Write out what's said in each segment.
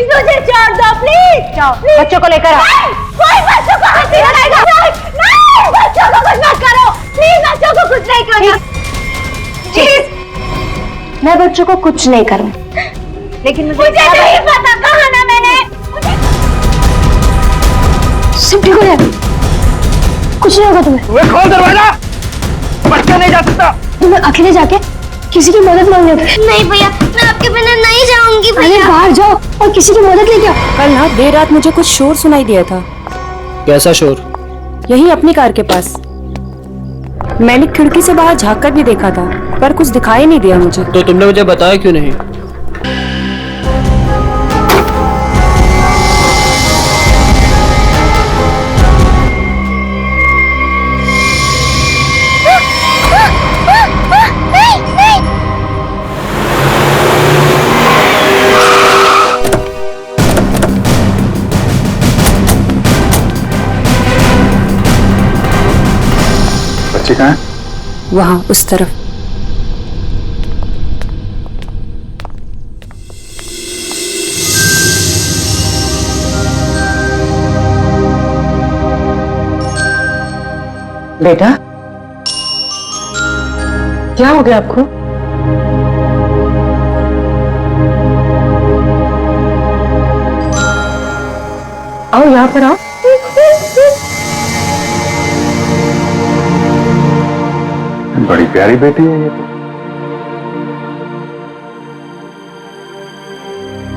Please मुझे छोड़ दो, प्लीज। बच्चों को लेकर आओ। कोई बच्चों को हाथ नहीं लगाएगा। नहीं, बच्चों को कुछ मत करो, प्लीज बच्चों को कुछ नहीं करो, प्लीज। मैं बच्चों को कुछ नहीं करूँ, लेकिन मुझे नहीं पता, कहा ना मैंने। सब ठीक हो जाएगा, कुछ नहीं होगा तुम्हें। खोल दरवाजा, बच्चा नहीं जा सकता। तुम्हें अकेले जाके किसी की मदद मांगने। नहीं भैया, मैं आपके बिना नहीं जाऊंगी अरे भैया। बाहर जाओ और किसी की मदद लेके आओ। कल ना देर रात मुझे कुछ शोर सुनाई दिया था। कैसा शोर? यही अपनी कार के पास। मैंने खिड़की से बाहर झांक कर भी देखा था, पर कुछ दिखाई नहीं दिया मुझे। तो तुमने मुझे बताया क्यों नहीं? बच्चे कहाँ हैं? वहां उस तरफ। बेटा, क्या हो गया आपको? आओ यहाँ पर आओ। बड़ी प्यारी बेटी है ये तो।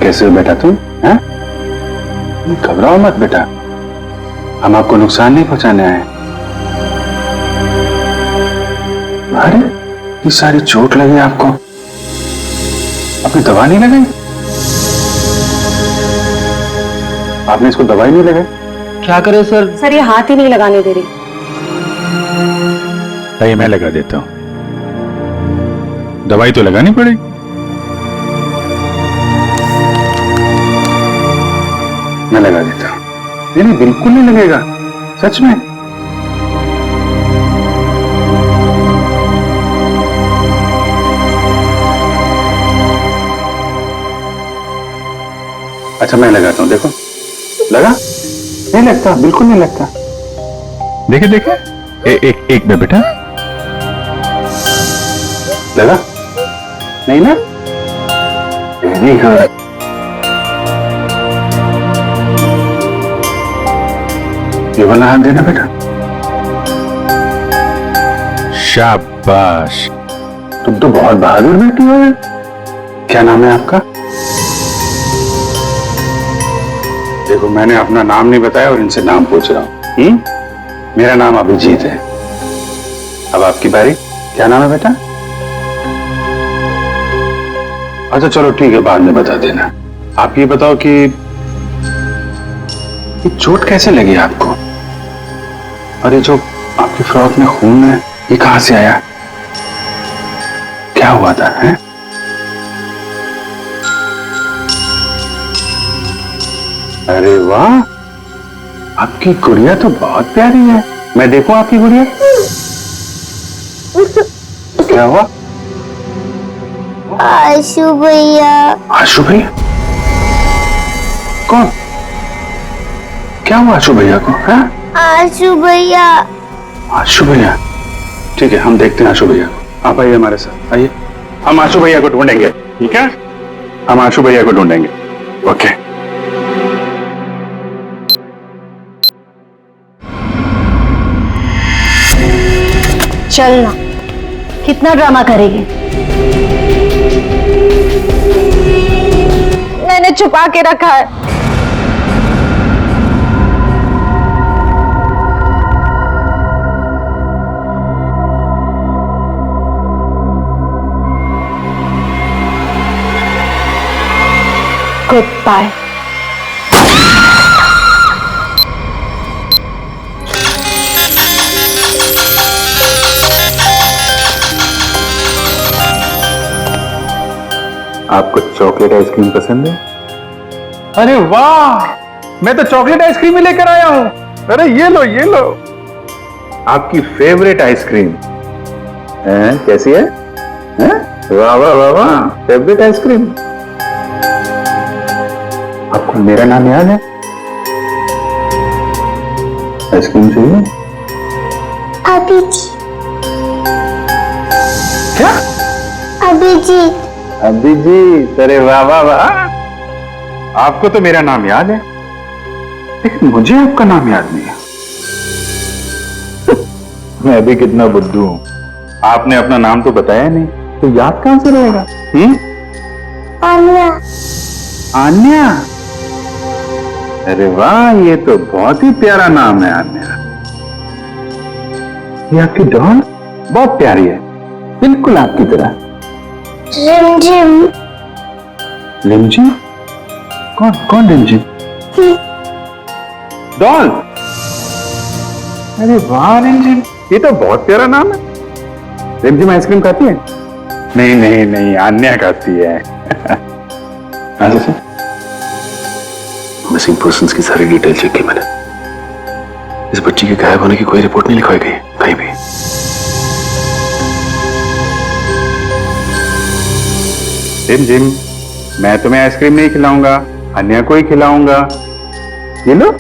कैसे हो बेटा तुम? हैं? घबराओ मत बेटा, हम आपको नुकसान नहीं पहुंचाने आए। अरे ये सारी चोट लगी आपको, आपने दवा नहीं लगाई? आपने इसको दवाई नहीं लगाई? क्या करे सर? सर ये हाथ ही नहीं लगाने दे रही। ये मैं लगा देता हूं, दवाई तो लगानी पड़ेगी। मैं लगा देता हूं। नहीं नहीं, बिल्कुल नहीं लगेगा, सच में। अच्छा मैं लगाता हूं, देखो लगा? नहीं लगता, बिल्कुल नहीं लगता। देखे देखे, एक में बेटा लगा? नहीं ना? Very good. ये वाला हाथ देना बेटा। शाबाश, तुम तो बहुत बहादुर बेटी हो। क्या नाम है आपका? देखो मैंने अपना नाम नहीं बताया और इनसे नाम पूछ रहा हूं। मेरा नाम अभिजीत है। अब आपकी बारी। क्या नाम है बेटा? अच्छा चलो ठीक है, बाद में बता देना। आप ये बताओ कि ये चोट कैसे लगी आपको? और ये जो आपकी फ्रॉक में खून है, ये कहां से आया? क्या हुआ था? है? अरे वाह, आपकी गुड़िया तो बहुत प्यारी है। मैं देखूं आपकी गुड़िया? क्या हुआ? आशु भैया। आशु भैया? कौन? क्या हुआ आशु भैया को? है? आशु भैया। आशु भैया? ठीक है, हम देखते हैं आशु भैया को। आप आइए हमारे साथ, आइए। हम आशु भैया को ढूंढेंगे, ठीक है? हम आशु भैया को ढूंढेंगे। ओके। चलना, कितना ड्रामा करेगी? मैंने छुपा के रखा है। Good bye. आपको चॉकलेट आइसक्रीम पसंद है? अरे वाह, मैं तो चॉकलेट आइसक्रीम ही लेकर आया हूं। अरे ये लो ये लो। आपकी फेवरेट आइसक्रीम है? कैसी है? वाह वाह वाह वाह, फेवरेट आइसक्रीम। आपको मेरा नाम याद है? आइसक्रीम चाहिए? अभिजीत। क्या? अभिजीत। अभिजीत, अरे वाह वाह वाह, आपको तो मेरा नाम याद है, लेकिन मुझे आपका नाम याद नहीं है। मैं अभी कितना बुद्धू हूं, आपने अपना नाम तो बताया नहीं, तो याद कहां से रहेगा? आन्या। आन्या, अरे वाह, ये तो बहुत ही प्यारा नाम है आन्या। ये आपकी डॉल बहुत प्यारी है, बिल्कुल आपकी तरह। रिमझिम। रिमझिम? कौन कौन रिमझिम? डॉल। अरे वाह रिमझिम, ये तो बहुत प्यारा नाम है। रिमझिम आइसक्रीम खाती है? नहीं नहीं नहीं, आन्या खाती है। अच्छा, मिसिंग पर्सन्स की सारी डिटेल चेक की मैंने। इस बच्ची के गायब होने की कोई रिपोर्ट नहीं लिखवाई गई कहीं भी। रिमझिम, मैं तुम्हें आइसक्रीम नहीं खिलाऊंगा, अन्या को ही खिलाऊंगा। ये लो,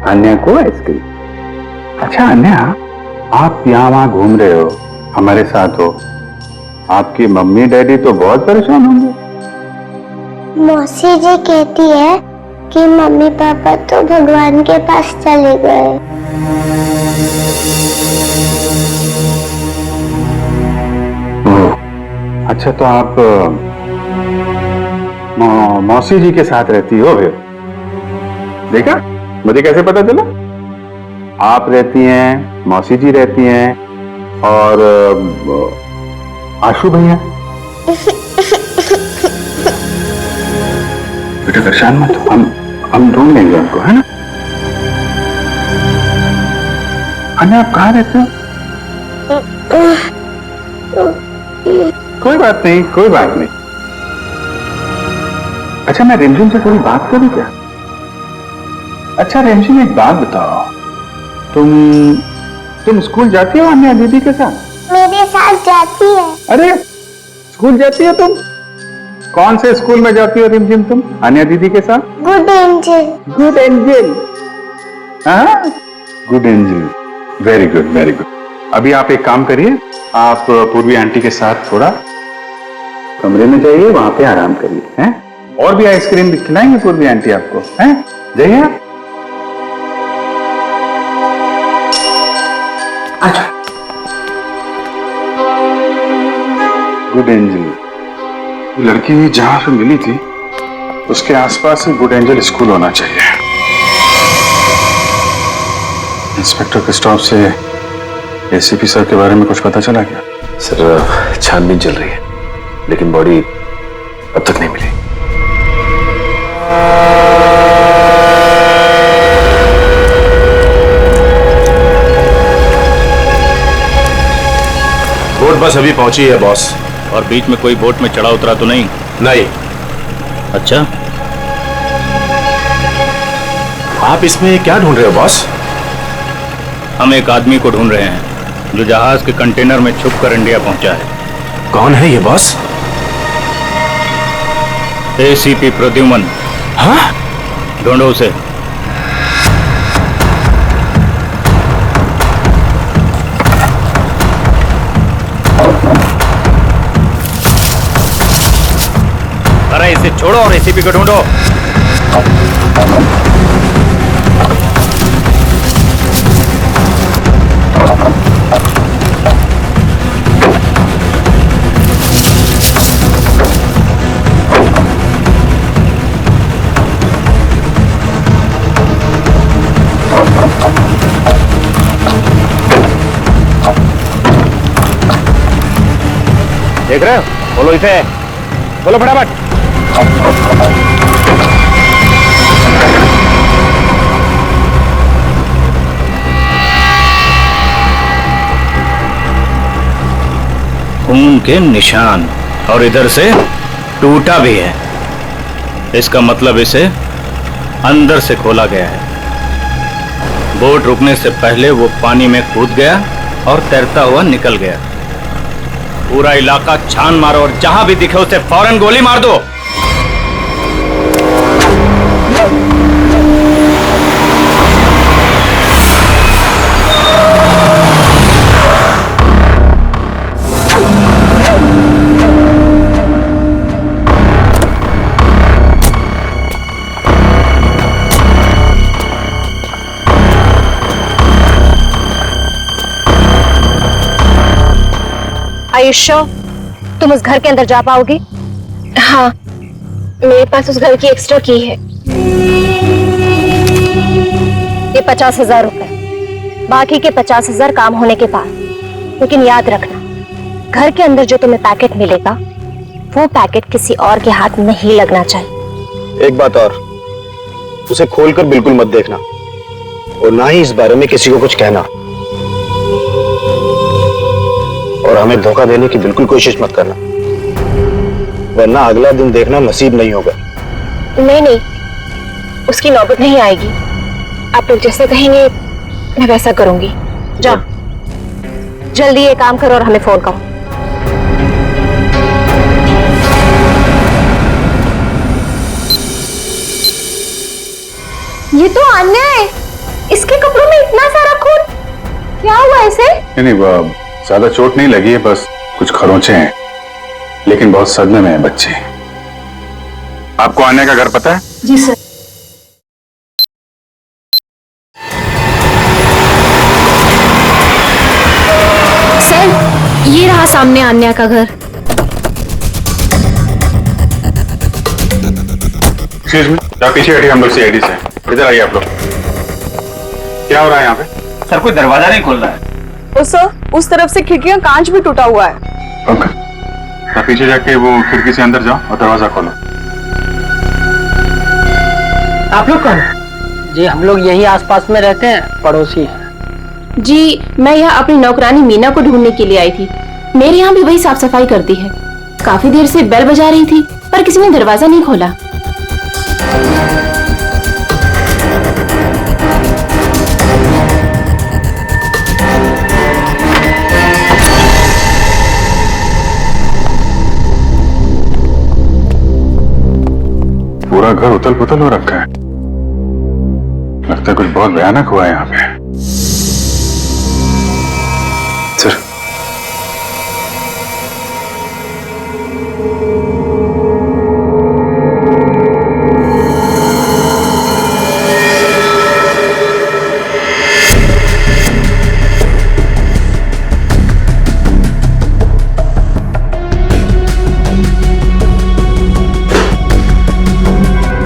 अन्या को आइसक्रीम। अच्छा अन्या, आप यहाँ वहां घूम रहे हो, हमारे साथ हो, आपकी मम्मी डैडी तो बहुत परेशान होंगे। मौसी जी कहती है कि मम्मी पापा तो भगवान के पास चले गए। अच्छा, तो आप मौसी जी के साथ रहती हो फिर? देखा, मुझे कैसे पता चला? आप रहती हैं, मौसी जी रहती हैं, और आशु भैया। बेटा परेशान मत हो, हम ढूंढ लेंगे आपको, है ना? अन्या, आप कहाँ रहते हो? कोई बात नहीं, कोई बात नहीं। अच्छा, मैं रिमझिम से थोड़ी बात करूं क्या? अच्छा रिमझिम, एक बात बताओ, तुम स्कूल जाती हो अन्या दीदी के साथ? मेरे साथ जाती है। अरे, स्कूल जाती हो तुम? कौन से स्कूल में जाती हो रिमझिम तुम अन्या दीदी के साथ? Good angel. Good angel. हाँ, good angel, very good very good. अभी आप एक काम करिए, आप पूर्वी आंटी के साथ थोड़ा कमरे में जाइए, वहां पे आराम करिए, हैं? और भी आइसक्रीम खिलाएंगे पूर्वी आंटी आपको, हैं? जाइए आप। अच्छा, गुड एंजल लड़की जहां से मिली थी उसके आसपास ही गुड एंजल स्कूल होना चाहिए। इंस्पेक्टर क्रिस्टोफ से एसीपी सर के बारे में कुछ पता चला क्या? सर, छानबीन चल रही है, लेकिन बॉडी अब तक नहीं मिली। बोट बस अभी पहुंची है बॉस। और बीच में कोई बोट में चढ़ा उतरा तो नहीं? नहीं। अच्छा, आप इसमें क्या ढूंढ रहे हो बॉस? हम एक आदमी को ढूंढ रहे हैं जो जहाज के कंटेनर में छुपकर इंडिया पहुंचा है। कौन है ये बॉस? एसीपी प्रद्युमन। हाँ? ढूंढो उसे। अरे इसे छोड़ो और एसीपी को ढूंढो। देख रहे हो? बोलो इसे, बोलो फटाफट। खून के निशान, और इधर से टूटा भी है। इसका मतलब इसे अंदर से खोला गया है। बोट रुकने से पहले वो पानी में कूद गया और तैरता हुआ निकल गया। पूरा इलाका छान मारो और जहां भी दिखे उसे फौरन गोली मार दो। you sure? तुम उस घर के अंदर जा पाओगी? हाँ, मेरे पास उस घर की एक्स्ट्रा की है। ये 50,000 रुपए, बाकी के 50,000 काम होने के बाद। लेकिन याद रखना, घर के अंदर जो तुम्हें पैकेट मिलेगा वो पैकेट किसी और के हाथ नहीं लगना चाहिए। एक बात और, उसे खोलकर बिल्कुल मत देखना और ना ही इस बारे में किसी को कुछ कहना, और हमें धोखा देने की बिल्कुल कोशिश मत करना, वरना अगला दिन देखना नसीब नहीं होगा। नहीं, उसकी नौबत नहीं आएगी। आप लोग जैसे कहेंगे मैं वैसा करूंगी। जाओ, जल्दी ये काम करो और हमें फोन करो। ये तो अन्याय है, इसके कपड़ों में इतना सारा खून, क्या हुआ इसे? नहीं, ज्यादा चोट नहीं लगी है, बस कुछ खरोंचे हैं, लेकिन बहुत सदमे में है बच्चे। आपको आने का घर पता है? जी सर। सर, ये रहा सामने अन्या का घर। एक्सक्यूज मी, आप पीछे हटिए, हम लोग सीआईडी से। इधर आइए आप लोग। क्या हो रहा है यहाँ पे? सर, कोई दरवाजा नहीं खोल रहा है। तो सर, उस तरफ से खिड़की का कांच भी टूटा हुआ है। ओके, आप पीछे जाके वो खिड़की से अंदर जाओ और दरवाजा खोलो। आप लोग कौन? जी हम लोग यही आसपास में रहते हैं, पड़ोसी हैं। जी, मैं यहाँ अपनी नौकरानी मीना को ढूंढने के लिए आई थी। मेरे यहाँ भी वही साफ सफाई करती है। काफी देर से बेल बजा रही थी पर किसी ने दरवाजा नहीं खोला। पूरा घर उथल पुथल हो रखा है, लगता है कुछ बहुत भयानक हुआ है यहाँ पे। सर,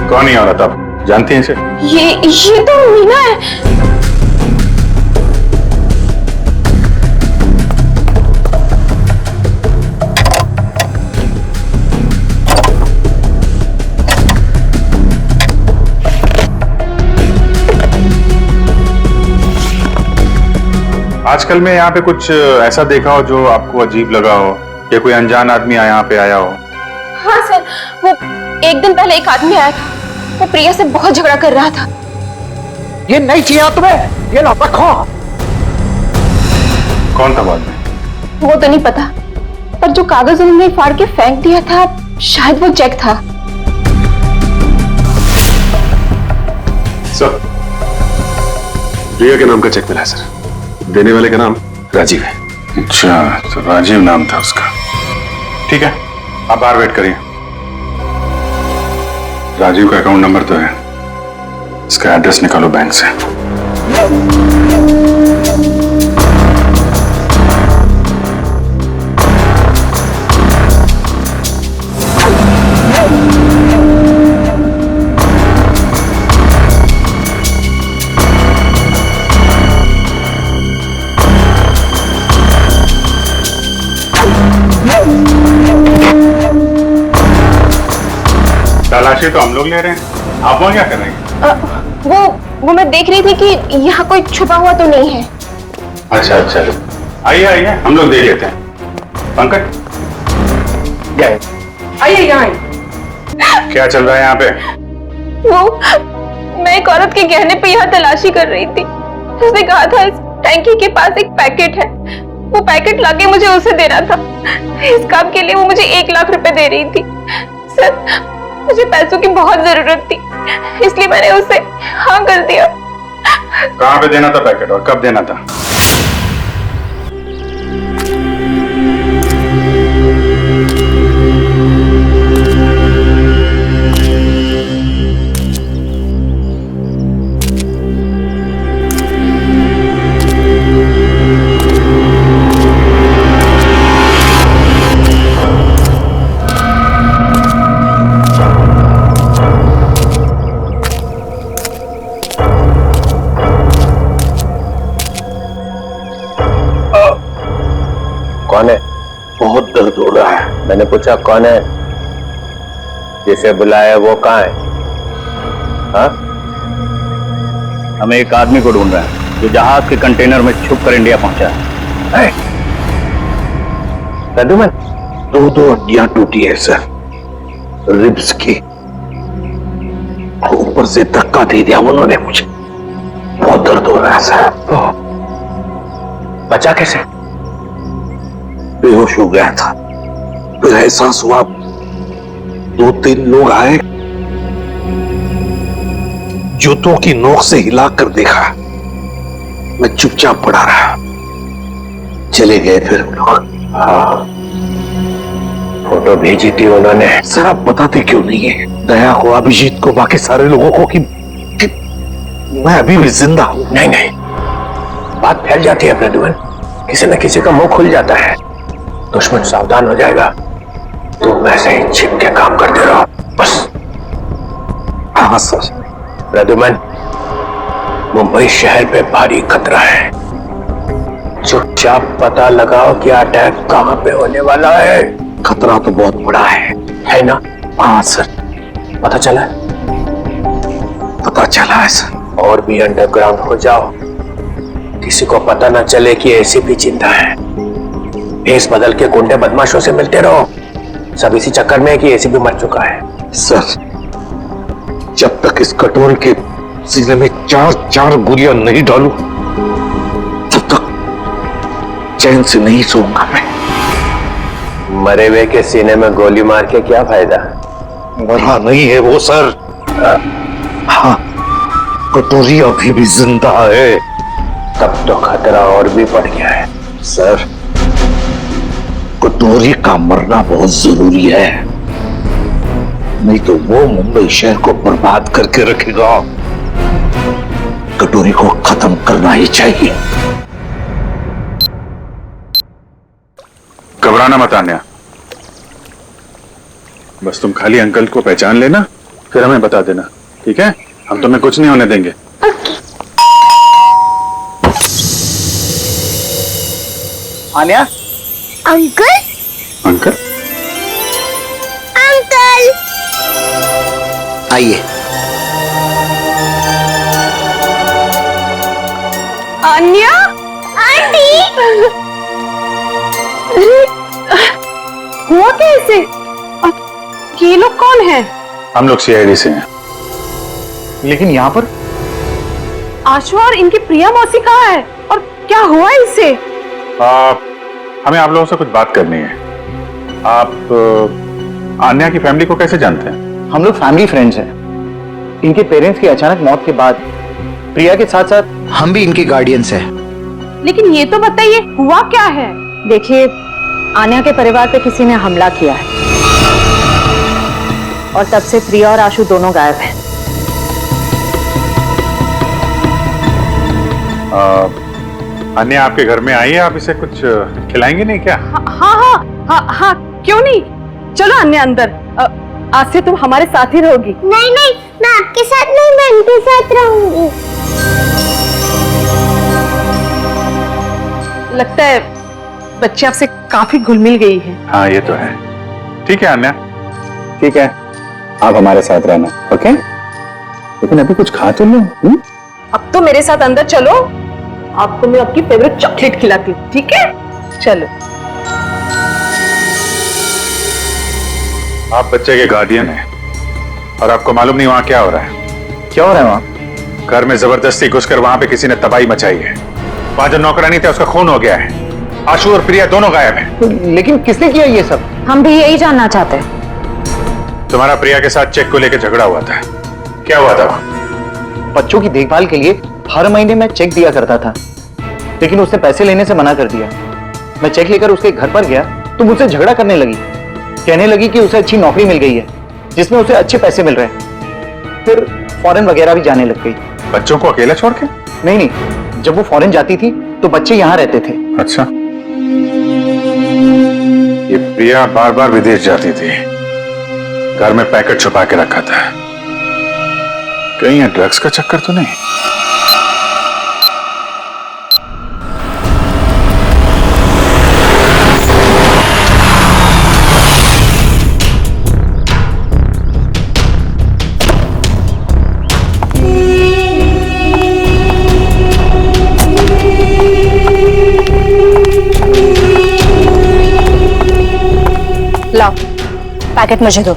कौन ही औरत, आप जानती हैं इसे? ये तो मीना है। आजकल में यहाँ पे कुछ ऐसा देखा हो जो आपको अजीब लगा हो, या कोई अनजान आदमी यहाँ पे आया हो? हाँ सर, वो एक दिन पहले एक आदमी आया था, वो प्रिया से बहुत झगड़ा कर रहा था। ये नहीं चाहिए तुम्हें, ये लो रखो। कौन था बाद में? वो तो नहीं पता, पर जो कागज उन्होंने फाड़ के फेंक दिया था, शायद वो चेक था। सर, प्रिया के नाम का चेक मिला है सर। देने वाले का नाम राजीव है। अच्छा, तो राजीव नाम था उसका। ठीक है, आप बाहर वेट करिए। राजीव का अकाउंट नंबर तो है, इसका एड्रेस निकालो बैंक से। तलाशी तो हम लोग ले रहे हैं, आप वहां क्या कर रहे हैं? वो मैं देख रही थी कि यहाँ कोई छुपा हुआ तो नहीं है। अच्छा, आइए आइए, हम लोग देख लेते हैं। पंकज, आइए यहाँ। क्या चल रहा है यहाँ पे? मैं एक औरत के गहने पे यहाँ तलाशी कर रही थी। उसने कहा था इस टैंकी के पास एक पैकेट है, वो पैकेट लाके मुझे उसे देना था। इस काम के लिए वो मुझे 1 लाख रुपए दे रही थी। सर, मुझे पैसों की बहुत जरूरत थी, इसलिए मैंने उसे हाँ कर दिया। कहाँ पे देना था पैकेट और कब देना था? तक कौन है? जिसे बुलाया वो कहाँ है? हाँ? हम एक आदमी को ढूंढ रहे हैं जो जहाज के कंटेनर में छुप कर इंडिया पहुंचा है। प्रद्युमन, दो हड्डियां टूटी है सर, रिब्स की। ऊपर से धक्का दे दिया उन्होंने मुझे, बहुत दर्द हो रहा है सर। बचा कैसे? बेहोश हो गया था, फिर एहसास हुआ, 2-3 लोग आए, जूतों की नोक से हिलाकर देखा, मैं चुपचाप पड़ा रहा, चले गए फिर हम लोग। हाँ, फोटो भेजी थी उन्होंने। सर आप बताते क्यों नहीं है दया को, अभिजीत को, बाकी सारे लोगों को कि मैं अभी भी जिंदा हूं? नहीं नहीं, बात फैल जाती है प्रद्युमन, किसी न किसी का मुंह खुल जाता है, दुश्मन सावधान हो जाएगा। तुम ऐसे ही छिप के काम करते रहो बस। हाँ सर। प्रद्युमन, मुंबई शहर पे भारी खतरा है, चुपचाप पता लगाओ कि अटैक कहां पे होने वाला है। खतरा तो बहुत बड़ा है ना? हाँ सर, पता चला है? पता चला है सर। और भी अंडरग्राउंड हो जाओ, किसी को पता ना चले कि एसीपी जिंदा है। भेस बदल के गुंडे बदमाशों से मिलते रहो, सब इसी चक्कर में कि एसीपी मर चुका है। सर जब तक इस कटोरे के सीने में 4 गोलियां नहीं डालूं, तब तक चैन से नहीं सोऊंगा मैं। मरे हुए के सीने में गोली मार के क्या फायदा? मरा नहीं है वो सर। हाँ, कटोरी अभी भी जिंदा है। तब तो खतरा और भी बढ़ गया है। सर कटोरी का मरना बहुत जरूरी है, नहीं तो वो मुंबई शहर को बर्बाद करके रखेगा। कटोरी को खत्म करना ही चाहिए। घबराना मत आन्या, बस तुम खाली अंकल को पहचान लेना, फिर हमें बता देना, ठीक है? हम तुम्हें कुछ नहीं होने देंगे। आन्या, अंकल अंकल अंकल आइए। अन्या, आंटी हुआ कैसे? ये लोग कौन हैं? हम लोग सीआईडी से हैं। लेकिन यहाँ पर आशु और इनकी प्रिया मौसी कहाँ है और क्या हुआ इससे? हमें आप लोगों से कुछ बात करनी है। आप आन्या की फैमिली को कैसे जानते हैं? हम लोग फैमिली फ्रेंड्स हैं। इनके पेरेंट्स की अचानक मौत के बाद प्रिया के साथ साथ हम भी इनके गार्डियंस हैं। लेकिन ये तो बताइए हुआ क्या है? देखिए, आन्या के परिवार पे किसी ने हमला किया है और तब से प्रिया और आशु दोनों गायब हैं। आन्या आपके घर में आई है, आप इसे कुछ खिलाएंगे नहीं क्या? हाँ, क्यों नहीं? चलो अन्या अंदर, आज से तुम हमारे साथ ही रहोगी। नहीं नहीं, मैं आपके साथ नहीं, मैं उनके साथ रहूंगी। लगता है बच्ची आपसे काफी घुल मिल गई है। हाँ ये तो है। ठीक है आन्या, ठीक है, आप हमारे साथ रहना, ओके? लेकिन अभी कुछ खा तो लो। अब तो मेरे साथ अंदर चलो, आपको मैं आपकी फेवरेट चॉकलेट खिलाती हूँ, ठीक है? चलो। आप बच्चे के गार्डियन हैं और आपको मालूम नहीं वहां क्या हो रहा है। क्या हो रहा है वहाँ? घर में जबरदस्ती घुसकर वहां पे किसी ने तबाही मचाई है। वहां जो नौकरानी था उसका खून हो गया है। आशु और प्रिया दोनों गायब हैं। लेकिन किसने किया ये सब? हम भी यही जानना चाहते हैं। तुम्हारा प्रिया के साथ चेक को लेकर झगड़ा हुआ था, क्या हुआ था वहां? बच्चों की देखभाल के लिए हर महीने मैं चेक दिया करता था, लेकिन उसने पैसे लेने से मना कर दिया। मैं चेक लेकर उसके घर पर गया तो मुझसे झगड़ा करने लगी, कहने लगी कि उसे अच्छी नौकरी मिल गई है जिसमें उसे अच्छे पैसे मिल रहे हैं। फिर फॉरेन वगैरह भी जाने लग गई। बच्चों को अकेला छोड़ के? नहीं, जब वो फॉरेन जाती थी तो बच्चे यहाँ रहते थे। अच्छा, ये प्रिया बार बार विदेश जाती थी, घर में पैकेट छुपा के रखा था। कहीं ये ड्रग्स का चक्कर तो नहीं? लाओ, पैकेट मुझे दो।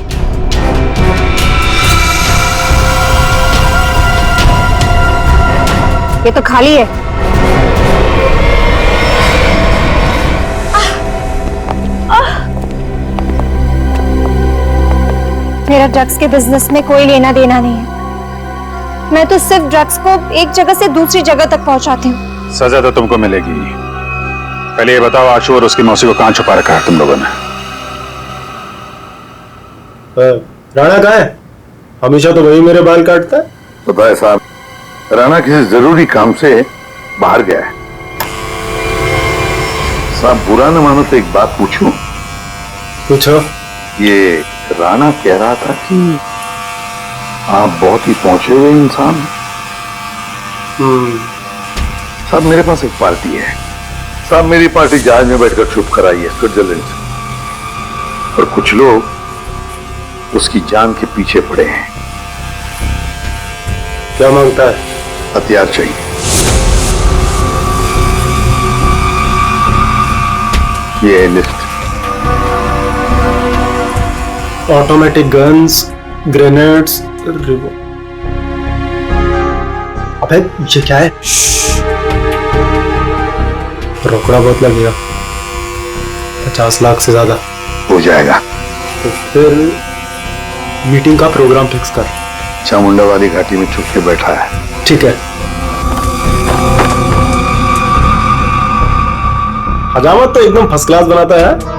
ये तो खाली है। मेरा ड्रग्स के बिजनेस में कोई लेना देना नहीं है। मैं तो सिर्फ ड्रग्स को एक जगह से दूसरी जगह तक पहुंचाती हूँ। सजा तो तुमको मिलेगी। पहले ये बताओ, आशु और उसकी मौसी को कहां छुपा रखा है तुम लोगों ने? राणा कहाँ है? हमेशा तो वही मेरे बाल काटता है। पता है साहब, राणा किसी जरूरी काम से बाहर गया है। साहब बुरा न मानो तो एक बात पूछूं? पूछो। ये राणा कह रहा था कि आप बहुत ही पहुंचे हुए इंसान। साहब मेरे पास एक पार्टी है। साहब मेरी पार्टी जहाज में बैठकर छुप कर आई है स्विट्जरलैंड से, और कुछ लोग उसकी जान के पीछे पड़े हैं। क्या मांगता है? हथियार चाहिए। ये है लिस्ट। ऑटोमेटिक गन्स, ग्रेनेड्स, अबे ये क्या है? रोकड़ा बहुत लगेगा, 50 लाख से ज्यादा हो जाएगा। तो फिर मीटिंग का प्रोग्राम फिक्स कर। चामुंडा वाली घाटी में छुप के बैठा है। ठीक है। हजामत तो एकदम फर्स्ट क्लास बनाता है।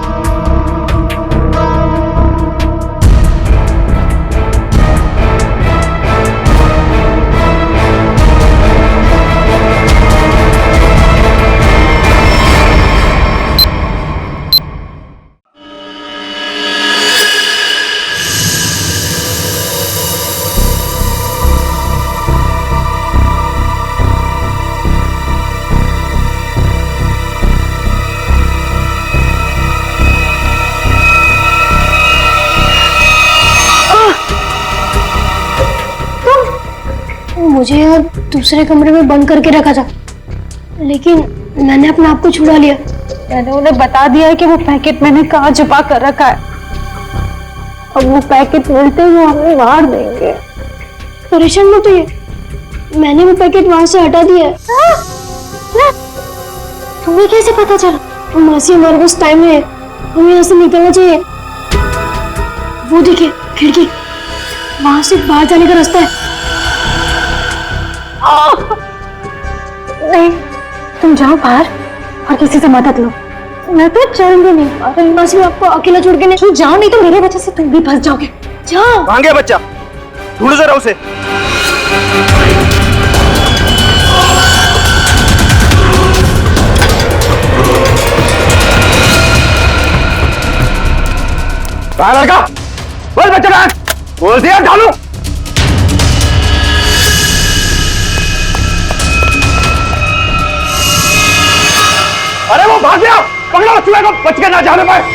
मुझे यहाँ दूसरे कमरे में बंद करके रखा था, लेकिन मैंने अपने आप को छुड़ा लिया। मैंने उन्हें बता दिया है कि वो पैकेट मैंने कहाँ छुपा कर रखा है। अब वो पैकेट मिलते ही वो हमें मार देंगे। परेशान मत होइए, मैंने वो पैकेट वहां से हटा दिया है। तुम्हें कैसे पता चला? मासी हमारे पास टाइम है, हमें यहाँ से निकलना चाहिए। वो देखिए खिड़की, वहां से बाहर जाने का रास्ता है। नहीं, तुम जाओ बाहर और किसी से मदद लो। मैं तो चलूंगी नहीं। अरे मासी आपको अकेला छोड़ के नहीं जाओ, नहीं तो मेरे वजह से तुम भी फंस जाओगे। जाओ। कहाँ गया बच्चा? ढूंढो जरा उसे। कहाँ लड़का? बोल बच्चा कहाँ? बोल दिया ढालू। अरे वो भाग गया, पकड़ो चूहे को, बच के ना जाने पाए।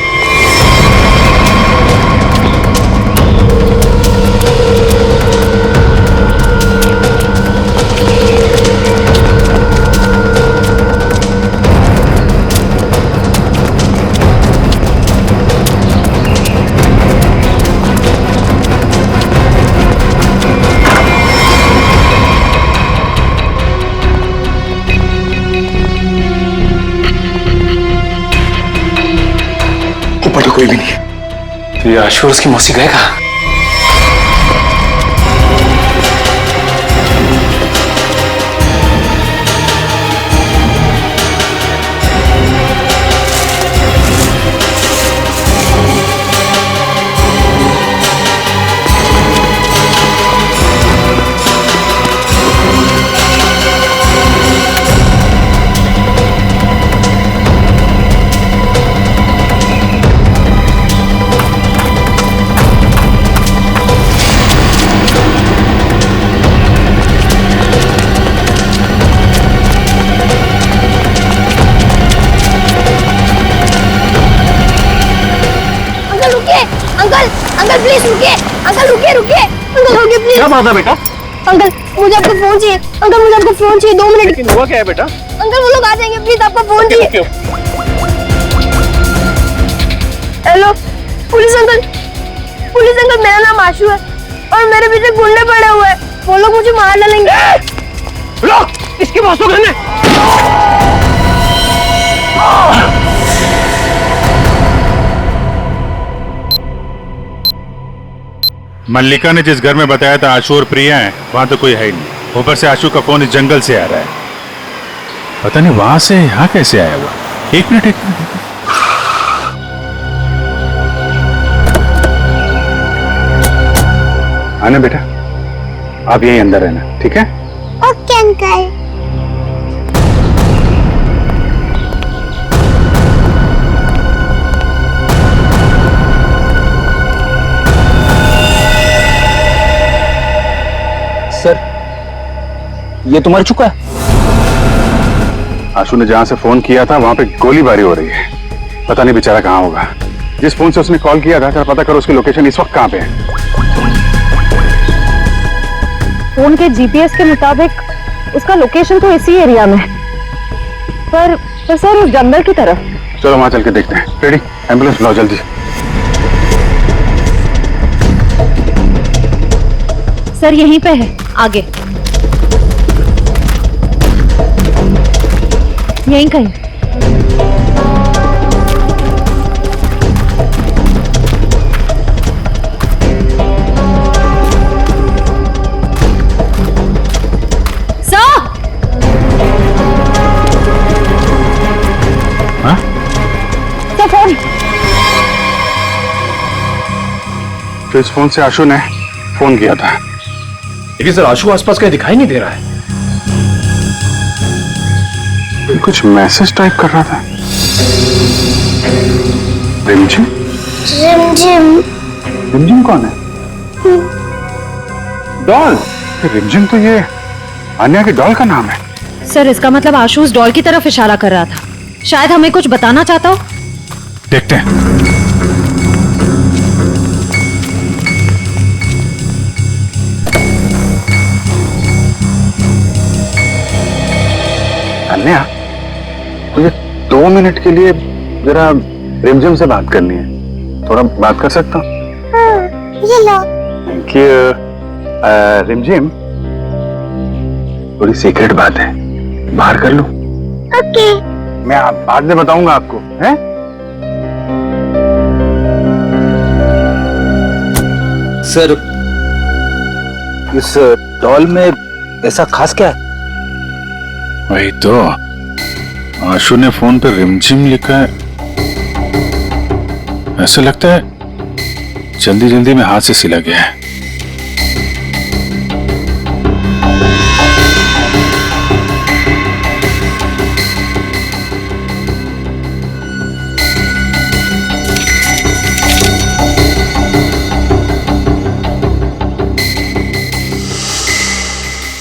ऊपर तो कोई भी नहीं है। तो ये आशु और उसकी मौसी गए कहाँ? अंकल प्लीज रुकिए, अंकल रुकिए रुकिए, अंकल रुकिए प्लीज। क्या बात है बेटा? अंकल मुझे आपका फोन चाहिए, अंकल मुझे आपका फोन चाहिए, 2 मिनट। लेकिन हुआ क्या है बेटा? अंकल वो लोग आ जाएंगे, प्लीज आपका फोन चाहिए। हेलो पुलिस अंकल मेरा नाम आशु है और मेरे पीछे गुंडे पड़े हुए हैं। वो लोग मुझे मार डालेंगे। रोक, इसकी बॉस को करने। मल्लिका ने जिस घर में बताया था आशु और प्रिया है, वहां तो कोई है ही नहीं। ऊपर से आशु का फोन इस जंगल से आ रहा है। पता नहीं वहां से यहाँ कैसे आया हुआ। एक मिनट। आना बेटा, आप यही अंदर रहना, ठीक है? Okay uncle. सर, ये तो मर चुका है। आशु ने जहां से फोन किया था वहां पे गोलीबारी हो रही है। पता नहीं बेचारा कहां होगा। जिस फोन से उसने कॉल किया था, जरा पता करो उसकी लोकेशन इस वक्त कहां पे है। फोन के जीपीएस के मुताबिक उसका लोकेशन तो इसी एरिया में है, पर सर उस जंगल की तरफ। चलो वहां चल के देखते हैं। रेडी, एम्बुलेंस बुलाओ जल्दी। सर यहीं पे है, आगे यहीं कहीं। फोन। तो इस फोन से आशु ने फोन किया था, लेकिन सर आशु आसपास कहीं दिखाई नहीं दे रहा है। कुछ मैसेज टाइप कर रहा था। रिमझिम? रिमझिम कौन है? डॉल। रिमझिम तो ये अन्या की डॉल का नाम है। सर इसका मतलब आशु उस डॉल की तरफ इशारा कर रहा था। शायद हमें कुछ बताना चाहता हो। देखते हैं। अन्या, मुझे 2 मिनट के लिए जरा रिमझिम से बात करनी है। थोड़ा बात कर सकता हूँ? ये लो। Thank you. रिमझिम, थोड़ी सीक्रेट बात है, बाहर कर लूं? ओके। मैं बाद में बताऊंगा आपको, हैं? सर, इस डॉल में ऐसा खास क्या है? वही तो, आशु ने फोन पे रिमझिम लिखा है। ऐसा लगता है जल्दी जल्दी में हाथ से सिला गया है।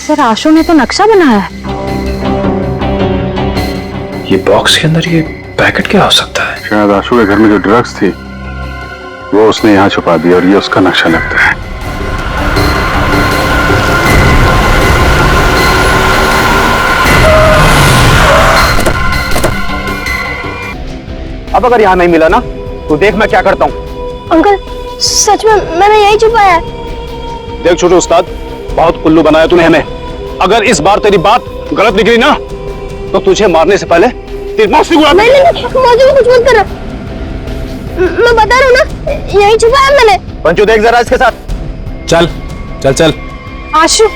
सर आशु ने तो नक्शा बनाया है। ये बॉक्स के अंदर ये पैकेट क्या हो सकता है? शायद आशु के घर में जो ड्रग्स थी वो उसने यहाँ छुपा दी और ये उसका नक्शा लगता है। अब अगर यहाँ नहीं मिला ना तो देख मैं क्या करता हूँ। अंकल सच में मैंने यही छुपाया है। देख छोटे उस्ताद, बहुत कुल्लू बनाया तूने हमें। अगर इस बार तेरी बात गलत निकली ना तो तुझे मारने से पहले तेरी मौत से गुड़ा। नहीं मौजू कुछ मत करो, मैं बता रहा हूँ ना, यही छुपाया मैंने। पंचू देख जरा इसके साथ। चल चल चल। आशु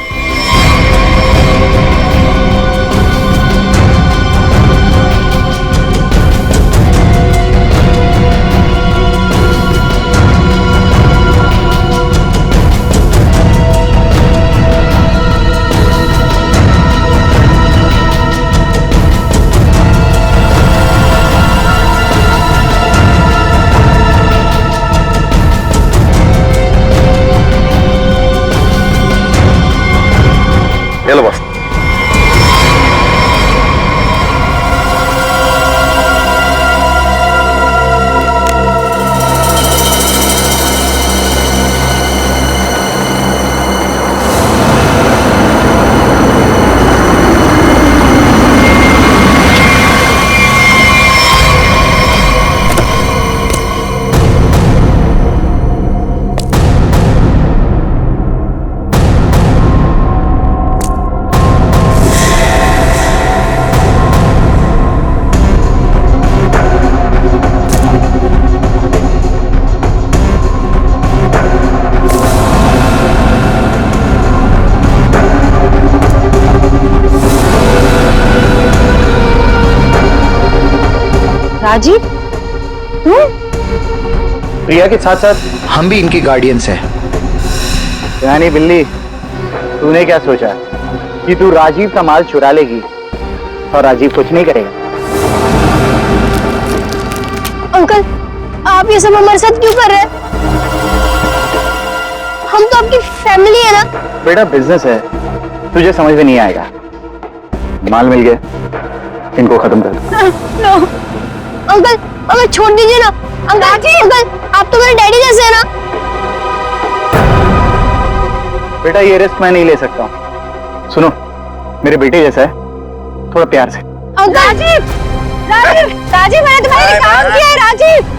ये लो बस। राजीव तुम? प्रिया के साथ साथ हम भी इनकी गार्डियंस हैं। यानी बिल्ली, तूने क्या सोचा कि तू राजीव का माल चुरा लेगी और राजीव कुछ नहीं करेगा? अंकल, आप ये सब हमारे साथ क्यों कर रहे हैं? हम तो आपकी फैमिली है ना। बेटा बिजनेस है, तुझे समझ में नहीं आएगा। माल मिल गया, इनको खत्म कर दो। नो अंकल, अंकल छोड़ दीजिए ना। अंकल आप तो मेरे डैडी जैसे हैं ना। बेटा ये रिस्क मैं नहीं ले सकता हूँ। सुनो, मेरे बेटे जैसा है, थोड़ा प्यार से। राजीव, राजीव, राजीव मैंने तुम्हारे लिए काम किया है राजीव।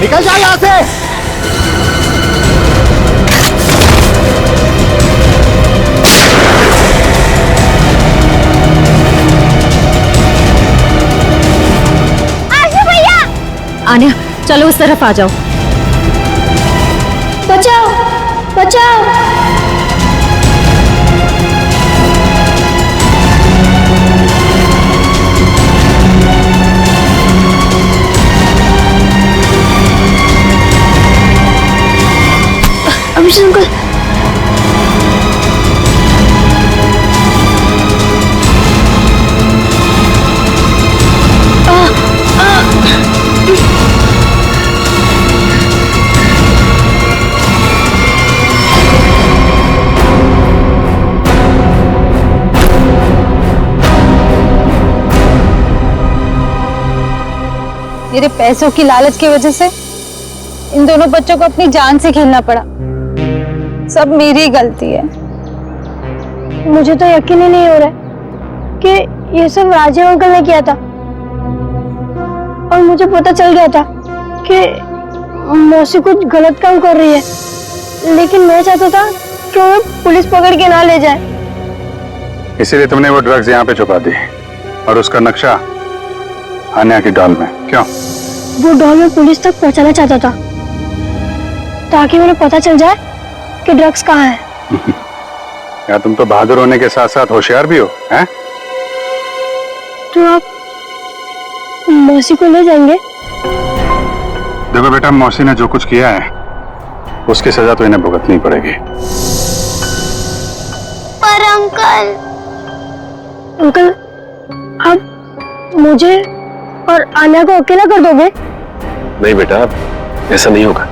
निकल जा यहाँ से। आशु भैया, आन्या चलो उस तरफ आ जाओ। बचाओ, बचाओ। अभिषेक अंकल, मेरे पैसों की लालच की वजह से इन दोनों बच्चों को अपनी जान से खेलना पड़ा। सब मेरी गलती है। मुझे तो यकीन ही नहीं हो रहा है कि ये सब राजीव अंकल ने किया था। और मुझे पता चल गया था कि मौसी कुछ गलत काम कर रही है, लेकिन मैं चाहता था कि वो पुलिस पकड़ के ना ले जाए। इसीलिए तुमने वो ड्रग्स यहाँ पे छुपा दी और उसका नक्शा आन्या की डॉल में। क्यों? वो डॉल में पुलिस तक पहुंचाना चाहता था ताकि उन्हें पता चल जाए कि ड्रग्स कहाँ है। या तुम तो बहादुर होने के साथ साथ होशियार भी हो, हैं? तो आप मौसी को ले जाएंगे? देखो बेटा, मौसी ने जो कुछ किया है उसकी सजा तो इन्हें भुगतनी पड़ेगी। पर अंकल, अंकल आप मुझे और आन्या को अकेला कर दोगे? नहीं बेटा, ऐसा नहीं होगा।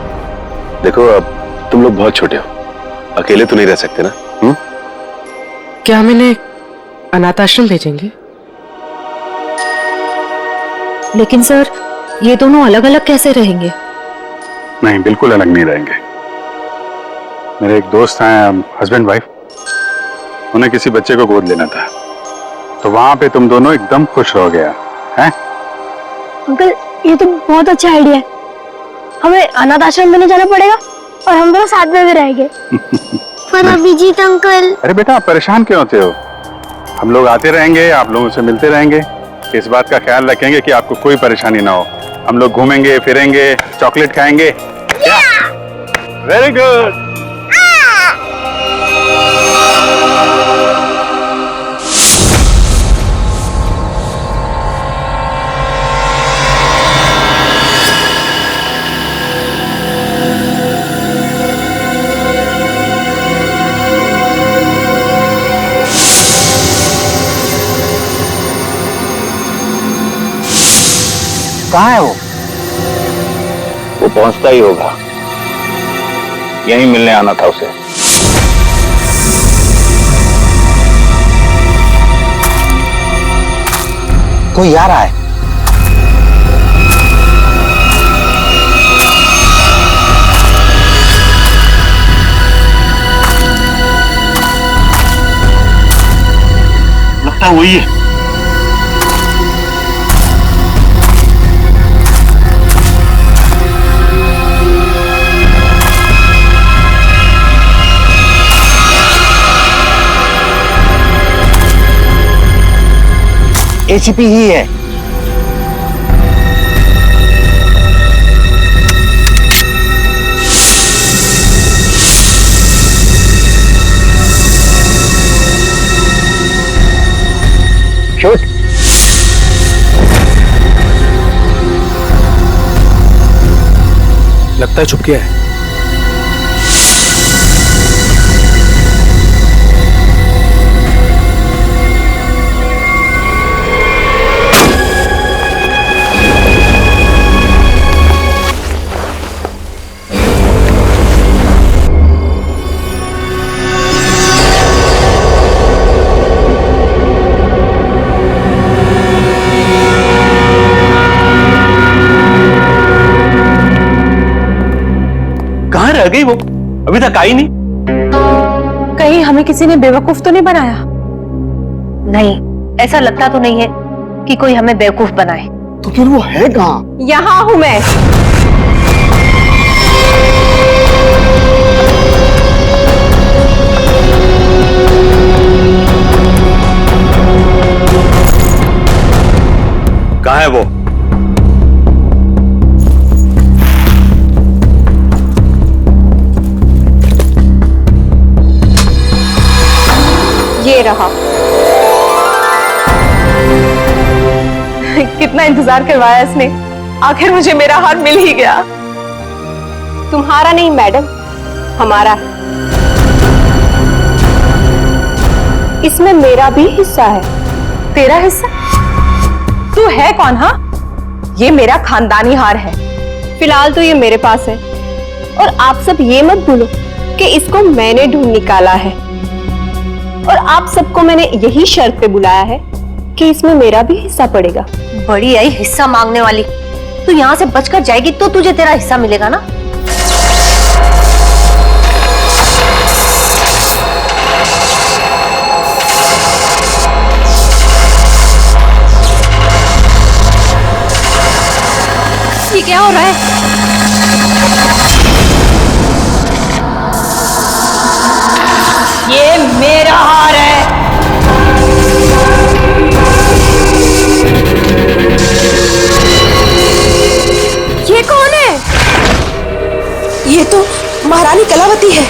देखो अब तुम लोग बहुत छोटे हो, अकेले तो नहीं रह सकते ना। क्या हम इन्हें अनाथ आश्रम भेजेंगे? लेकिन सर, ये दोनों अलग अलग कैसे रहेंगे? नहीं, बिल्कुल अलग नहीं रहेंगे। मेरे एक दोस्त हैं, हस्बैंड वाइफ, उन्हें किसी बच्चे को गोद लेना था, तो वहां पे तुम दोनों एकदम खुश हो गया हैं? अंकल ये तो बहुत अच्छा आइडिया है। हमें अनाथ आश्रम में नहीं जाना पड़ेगा और हम दोनों साथ में भी रहेंगे। पर अभिजीत अंकल। अरे बेटा, आप परेशान क्यों होते हो? हम लोग आते रहेंगे, आप लोगों से मिलते रहेंगे। इस बात का ख्याल रखेंगे कि आपको कोई परेशानी ना हो। हम लोग घूमेंगे फिरेंगे, चॉकलेट खाएंगे। Very good. कहाँ है वो? वो पहुंचता ही होगा, यहीं मिलने आना था उसे। कोई आ रहा है। लगता है वही है। एसीपी ही है। शूट। लगता है छुप गया है। कहाँ रह गई वो? अभी तक आई नहीं। कहीं हमें किसी ने बेवकूफ तो नहीं बनाया? नहीं, ऐसा लगता तो नहीं है कि कोई हमें बेवकूफ बनाए। तो फिर वो है कहाँ? यहाँ हूं मैं। कहाँ है वो? ये रहा। कितना इंतजार करवाया इसने, आखिर मुझे मेरा हार मिल ही गया। तुम्हारा नहीं मैडम, हमारा। इसमें मेरा भी हिस्सा है। तेरा हिस्सा? तू है कौन? हाँ, ये मेरा खानदानी हार है। फिलहाल तो ये मेरे पास है, और आप सब ये मत भूलो कि इसको मैंने ढूंढ निकाला है, और आप सबको मैंने यही शर्त पे बुलाया है कि इसमें मेरा भी हिस्सा पड़ेगा। बड़ी आई हिस्सा मांगने वाली। तू यहाँ से बचकर जाएगी तो तुझे तेरा हिस्सा मिलेगा ना। ये क्या हो रहा है? ये मेरा हार है। ये कौन है? ये तो महारानी कलावती है,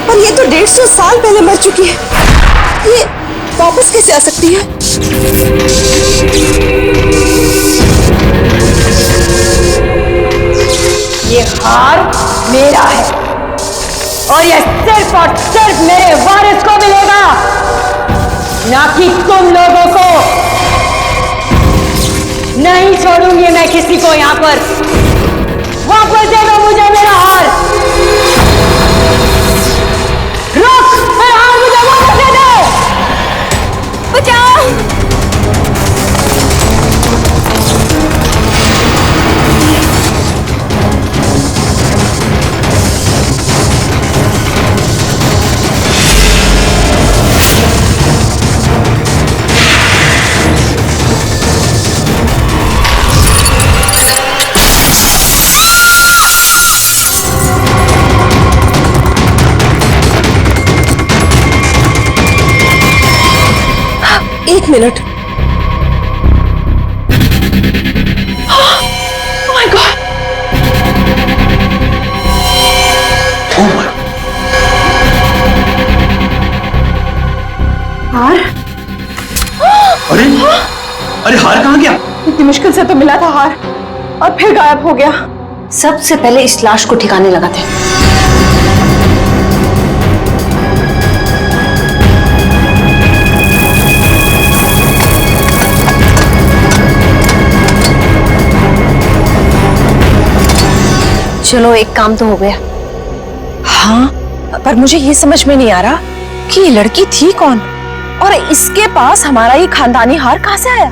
पर ये तो 150 साल पहले मर चुकी है। ये वापस कैसे आ सकती है? ये हार मेरा है, और ये सिर्फ और सिर्फ मेरे वारिस को मिलेगा, ना कि तुम लोगों को। नहीं छोड़ूंगी मैं किसी को यहाँ पर। वापस दे दो मुझे मेरा हार। रुक, मेरा हार मुझे वापस दे दो। बचाओ। एक मिनट। Oh my God! हार? अरे अरे हार कहाँ गया? इतनी मुश्किल से तो मिला था हार, और फिर गायब हो गया। सबसे पहले इस लाश को ठिकाने लगाते हैं। चलो एक काम तो हो गया। हाँ, पर मुझे ये समझ में नहीं आ रहा कि ये लड़की थी कौन और इसके पास हमारा ये खानदानी हार कहां से आया।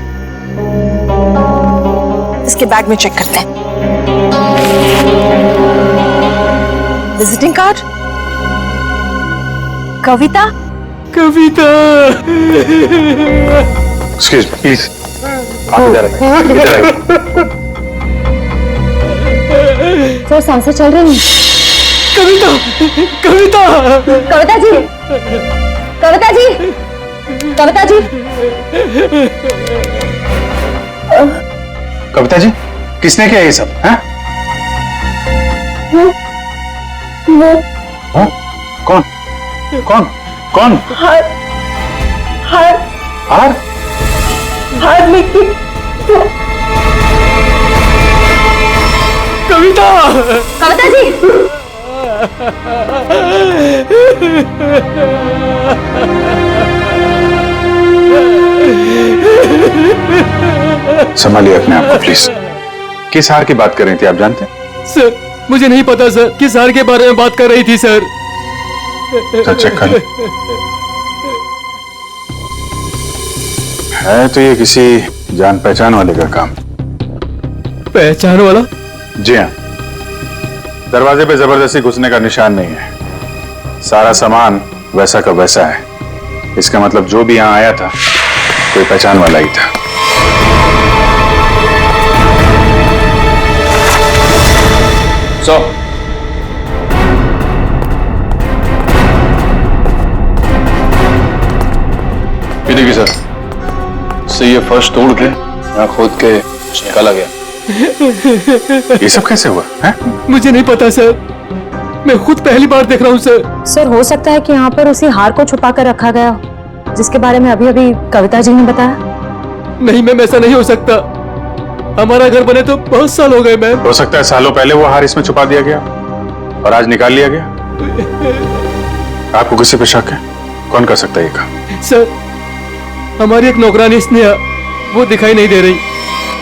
इसके बैग में चेक करते हैं। Visiting card, Kavita. Kavita, excuse me please, आप इधर आइए। सर सांसें चल रही हैं। कविता, कविता, कविता जी, कविता जी, कविता जी, कविता जी, किसने किया ये सब? हैं? वो हाँ? कौन कौन कौन? हार हार हार? हार लेके कविता, कविता जी, संभालिए अपने आप को प्लीज। किस हार की बात कर रही थी, आप जानते हैं? सर मुझे नहीं पता सर, किस हार के बारे में बात कर रही थी सर। चेक कर। है तो ये किसी जान पहचान वाले का काम। पहचान वाला? जी हाँ, दरवाजे पे जबरदस्ती घुसने का निशान नहीं है, सारा सामान वैसा का वैसा है। इसका मतलब जो भी यहाँ आया था कोई पहचान वाला ही था। सो ये देखिए सर, से ये फर्श तोड़ के यहाँ खोद के निकाला गया। ये सब कैसे हुआ है? मुझे नहीं पता सर, मैं खुद पहली बार देख रहा हूँ सर। सर हो सकता है कि यहाँ पर उसी हार को छुपा कर रखा गया हो, जिसके बारे में अभी अभी कविता जी ने बताया। नहीं मैम, ऐसा नहीं हो सकता। हमारा घर बने तो बहुत साल हो गए मैम। हो सकता है सालों पहले वो हार इसमें छुपा दिया गया और आज निकाल लिया गया। आपको किसी पे शक है? कौन कर सकता है ये काम? सर हमारी एक नौकरानी स्नेहा, वो दिखाई नहीं दे रही।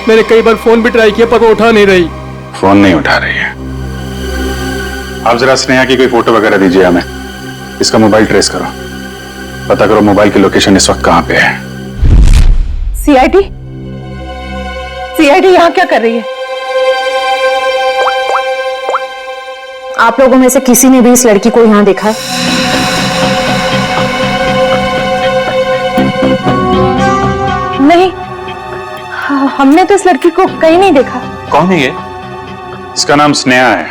मैंने कई बार फोन भी ट्राई किया पर वो उठा नहीं रही। फोन नहीं उठा रही है। आप जरा स्नेहा की कोई फोटो वगैरह दीजिए हमें, इसका मोबाइल ट्रेस करो, पता करो मोबाइल की लोकेशन इस वक्त कहां पे है। सीआईडी, सीआईडी यहाँ क्या कर रही है? आप लोगों में से किसी ने भी इस लड़की को यहाँ देखा है? नहीं, हमने तो इस लड़की को कहीं नहीं देखा। कौन है ये? इसका नाम स्नेहा है।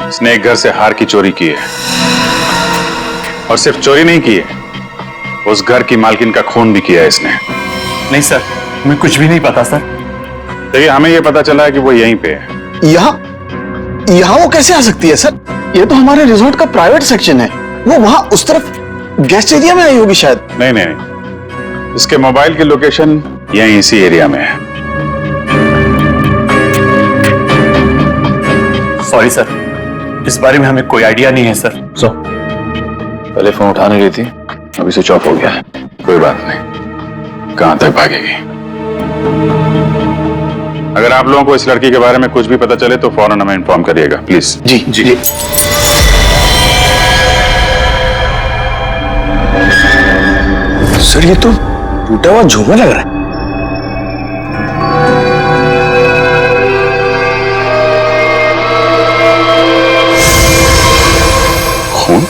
इसने एक घर से हार की चोरी की है और सिर्फ चोरी नहीं की है, उस घर की मालकिन का खून भी किया है इसने। नहीं सर, मैं कुछ भी नहीं पता सर। देखिए हमें यह पता चला है कि वो यहीं पे है। यहाँ वो कैसे आ सकती है सर? ये तो हमारे रिजॉर्ट का प्राइवेट सेक्शन है। वो वहां उस तरफ गेस्ट एरिया में आई होगी शायद। नहीं नहीं, इसके मोबाइल की लोकेशन यहीं इसी एरिया में है। सॉरी सर, इस बारे में हमें कोई आइडिया नहीं है सर। पहले फोन उठाने गई थी, अभी स्विच ऑफ हो गया है। कोई बात नहीं, कहां तक भागेगी? अगर आप लोगों को इस लड़की के बारे में कुछ भी पता चले तो फौरन हमें इन्फॉर्म करिएगा please. Ji ji, ji. Sir ये तो टूटा हुआ झूमर लग रहा है। खून?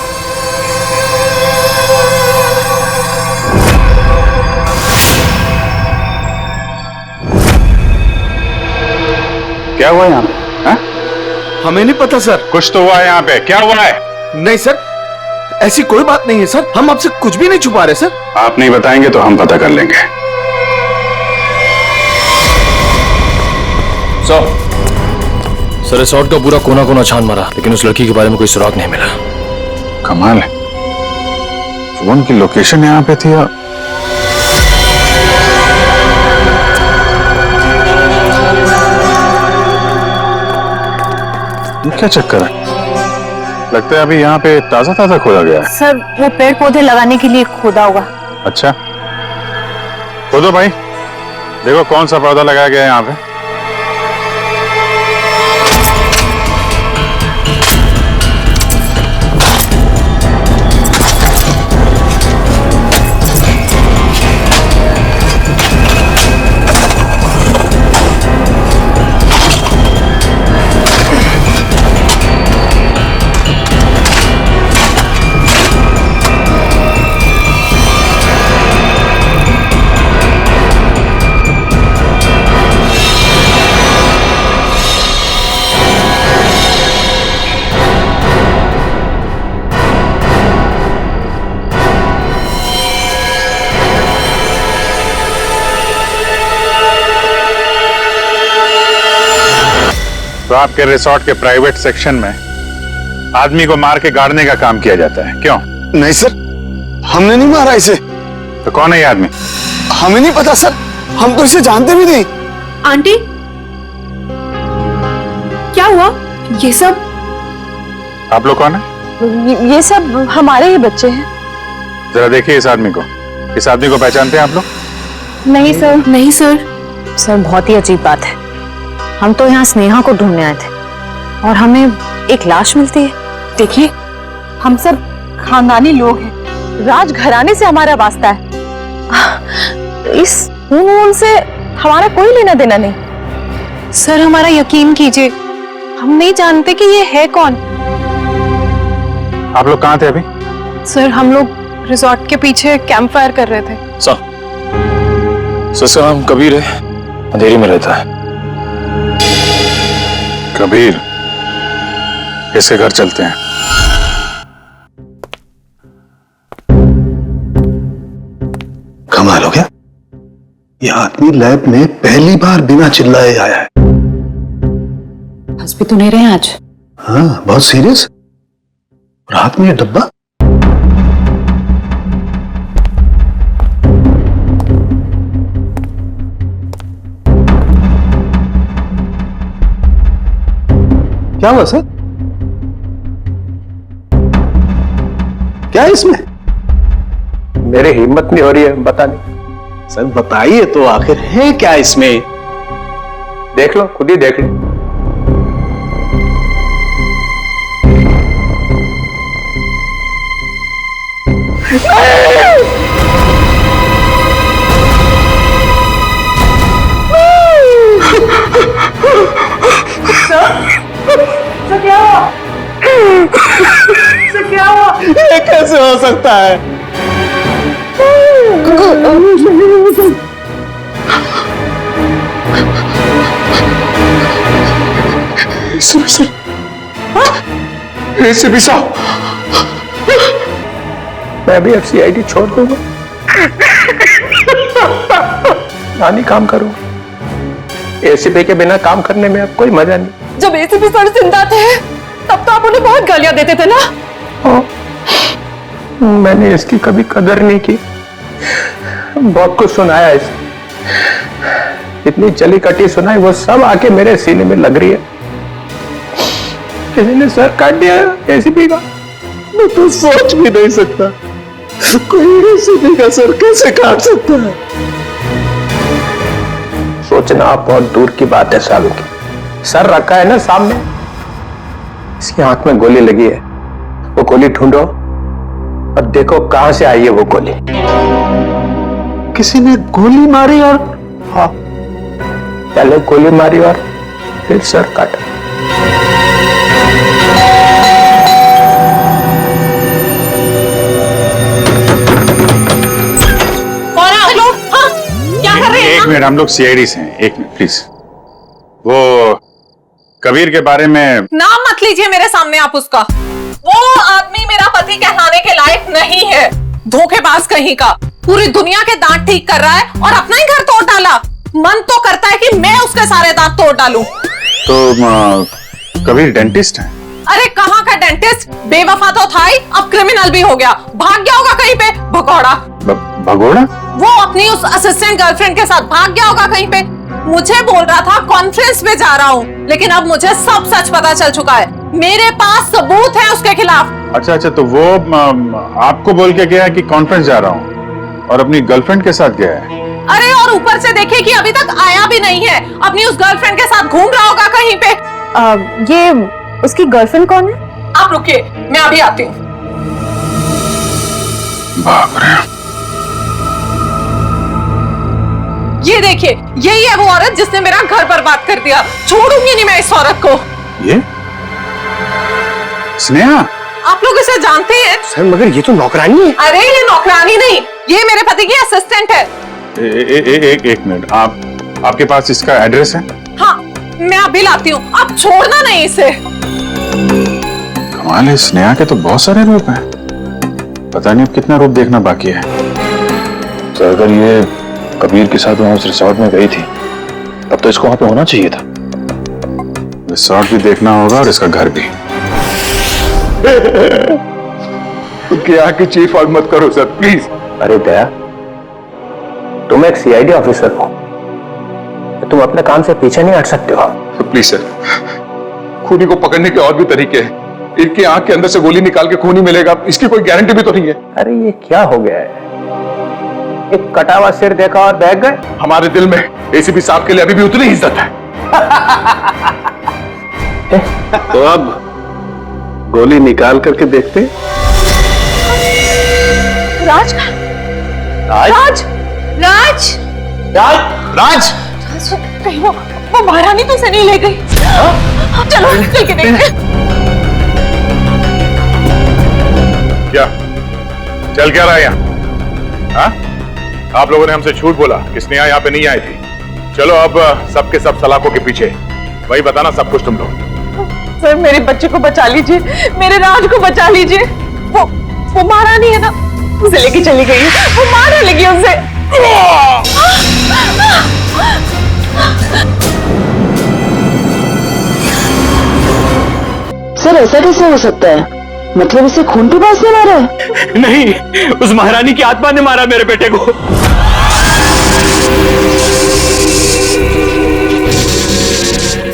क्या हुआ यहाँ पे? हाँ? हमें नहीं पता सर। कुछ तो हुआ है यहाँ पे, क्या हुआ है? नहीं सर, ऐसी कोई बात नहीं है सर, हम आपसे कुछ भी नहीं छुपा रहे सर। आप नहीं बताएंगे तो हम पता कर लेंगे। सर रिसोर्ट का पूरा कोना कोना छान मारा, लेकिन उस लड़की के बारे में कोई सुराग नहीं मिला। कमाल है, फोन की लोकेशन यहाँ पे थी और ये क्या चक्कर है? लगता है अभी यहाँ पे ताजा ताजा खोदा गया है। सर वो पेड़ पौधे लगाने के लिए खोदा होगा। अच्छा, खोदो भाई, देखो कौन सा पौधा लगाया गया है यहाँ पे। आपके रिसोर्ट के प्राइवेट सेक्शन में आदमी को मार के गाड़ने का काम किया जाता है, क्यों? नहीं सर, हमने नहीं मारा इसे। तो कौन है ये आदमी? हमें नहीं पता सर, हम तो इसे जानते भी नहीं। आंटी, क्या हुआ? ये सब आप लोग कौन है? ये सब हमारे ही बच्चे हैं। जरा देखिए इस आदमी को। इस आदमी को पहचानते हैं आप लोग? नहीं सर। नहीं सर। सर बहुत ही अजीब बात है, हम तो यहाँ स्नेहा को ढूंढने आए थे और हमें एक लाश मिलती है। देखिए, हम सब खानदानी लोग हैं, राजघराने से हमारा वास्ता है। इस खून से हमारा कोई लेना देना नहीं। सर हमारा यकीन कीजिए, हम नहीं जानते कि ये है कौन। आप लोग कहाँ थे अभी? सर हम लोग रिसोर्ट के पीछे कैंप फायर कर रहे थे। सर इसका नाम कबीर है, अंधेरी में रहता है। कबीर, इसके घर चलते हैं। कमाल हो गया, ये आदमी लैब में पहली बार बिना चिल्लाए आया है। हंस भी तो नहीं रहे हैं आज। हाँ, बहुत सीरियस। और हाथ में ये डब्बा। क्या हुआ सर? क्या है इसमें? मेरी हिम्मत नहीं हो रही है बताने। सर बताइए तो, आखिर है क्या इसमें? देख लो, खुद ही देख लो। क्या हुआ? क्या हुआ? ये कैसे हो सकता है? एसीपी साहब, मैं भी अब सीआईडी छोड़ दूंगा, नानी काम करूंगा। एसीपी के बिना काम करने में अब कोई मजा नहीं। जब एसीपी सर जिंदा थे तब तो आप उन्हें बहुत गालियां देते थे ना? मैंने इसकी कभी कदर नहीं की, बहुत कुछ सुनाया इसे, इतनी चली कटी सुनाई, वो सब आके मेरे सीने में लग रही है। किसी ने सर काट दिया एसीपी का। मैं तो सोच भी नहीं सकता, कोई एसीपी का सर कैसे काट सकता है? सोचना बहुत दूर की बात है सालू की। सर रखा है ना सामने, इसकी आंख में गोली लगी है, वो गोली ढूंढो और देखो कहां से आई है वो गोली। किसी ने गोली मारी और? हाँ, पहले गोली मारी और फिर सर काटा। कौन है आप लोग? हाँ? क्या कर रहे हैं? एक मिनट, हम लोग सीआईडी से हैं, एक मिनट प्लीज। वो कबीर के बारे में नाम मत लीजिए मेरे सामने आप उसका। वो आदमी मेरा पति कहलाने के लायक नहीं है, धोखेबाज कहीं का। पूरी दुनिया के दांत ठीक कर रहा है और अपना ही घर तोड़ डाला। मन तो करता है कि मैं उसके सारे दांत तोड़ डालूं। तो कबीर डेंटिस्ट है? अरे कहाँ का डेंटिस्ट, बेवफा तो था ही, अब क्रिमिनल भी हो गया। भाग गया होगा कहीं पे, भगौड़ा। भगोड़ा? वो अपनी उस असिस्टेंट गर्लफ्रेंड के साथ भाग गया होगा कहीं पे। मुझे बोल रहा था कॉन्फ्रेंस में जा रहा हूँ, लेकिन अब मुझे सब सच पता चल चुका है। मेरे पास सबूत है उसके खिलाफ। अच्छा, तो वो आपको बोल के गया कि कॉन्फ्रेंस जा रहा हूँ और अपनी गर्लफ्रेंड के साथ गया है? अरे और ऊपर से देखिए कि अभी तक आया भी नहीं है, अपनी उस गर्लफ्रेंड के साथ घूम रहा होगा कहीं पे। ये उसकी गर्लफ्रेंड कौन है? आप रुकिए, मैं अभी आती हूँ। बाप रे, ये देखिए, यही है वो औरत जिसने मेरा घर बर्बाद कर दिया। छोड़ूंगी नहीं मैं इस औरत को। ये स्नेहा? आप लोग इसे जानते हैं? सर मगर ये तो नौकरानी है। अरे ये नौकरानी नहीं, ये मेरे पति की असिस्टेंट है। एक मिनट, आपके पास इसका एड्रेस है? हाँ, मैं अभी लाती हूँ, आप छोड़ना नहीं इसे। कमाल है, स्नेहा के तो बहुत सारे रूप हैं, पता नहीं अब कितना रूप देखना बाकी है। तो अगर ये कबीर के साथ वहां उस रिसोर्ट में गई थी, तब तो इसको वहां पे होना चाहिए था। रिसोर्ट भी देखना होगा और इसका घर भी। उनकी यहाँ की चीफ आग मत करो सर प्लीज। अरे दया, तुम एक सीआईडी ऑफिसर हो, तो तुम अपने काम से पीछे नहीं हट सकते हो। प्लीज सर, खूनी को पकड़ने के और भी तरीके हैं। इनकी आंख के अंदर से गोली निकाल के खून ही मिलेगा, इसकी कोई गारंटी भी तो नहीं है। अरे ये क्या हो गया है? एक कटा हुआ सिर देखा और बैग गए। हमारे दिल में एसीपी साहब के लिए अभी भी उतनी इज्जत है। तो अब गोली निकाल करके देखते। राज, राज राज, राज राज कहीं वो महारानी तो से नहीं ले गई। चलो लेके देखते। क्या चल क्या रहा है यहाँ? हाँ? आप लोगों ने हमसे झूठ बोला कि स्नेहा यहाँ पे नहीं आई थी। चलो अब सबके सब सलाखों के पीछे, वही बताना सब कुछ तुम लोग। सर मेरे बच्चे को बचा लीजिए, मेरे राज को बचा लीजिए। वो महारानी है ना, उसे लेके चली गई है, वो मारने लगी उसे। सर ऐसा कैसे हो सकता है? मतलब इसे खून के पास से मारा है? नहीं, उस महारानी की आत्मा ने मारा मेरे बेटे को।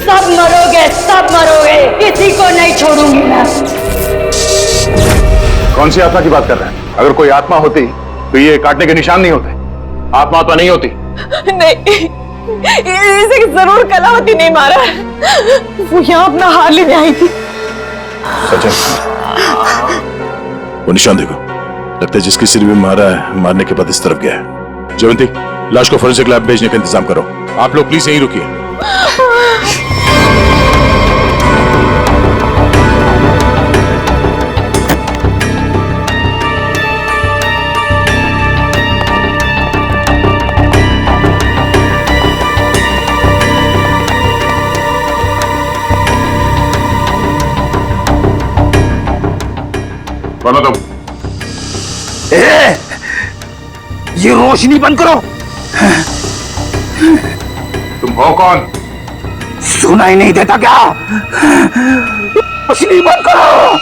सब मरोगे, सब मरोगे, किसी को नहीं छोड़ूंगी मैं। कौन सी आत्मा की बात कर रहे हैं? अगर कोई आत्मा होती तो ये काटने के निशान नहीं होते। आत्मा तो नहीं होती। नहीं, इसे जरूर कलावती नहीं मारा है। वो यहाँ अपना हार लेने आई थी। सचिन, वो निशान देखो, लगता है जिसकी सिर में मारा है, मारने के बाद इस तरफ गया है। जयवंती, लाश को फोरेंसिक लैब भेजने का इंतजाम करो। आप लोग प्लीज यहीं रुकिए। बोलो तुम। ये रोशनी बंद करो। तुम हो कौन? सुनाई नहीं देता क्या? रोशनी बंद करो।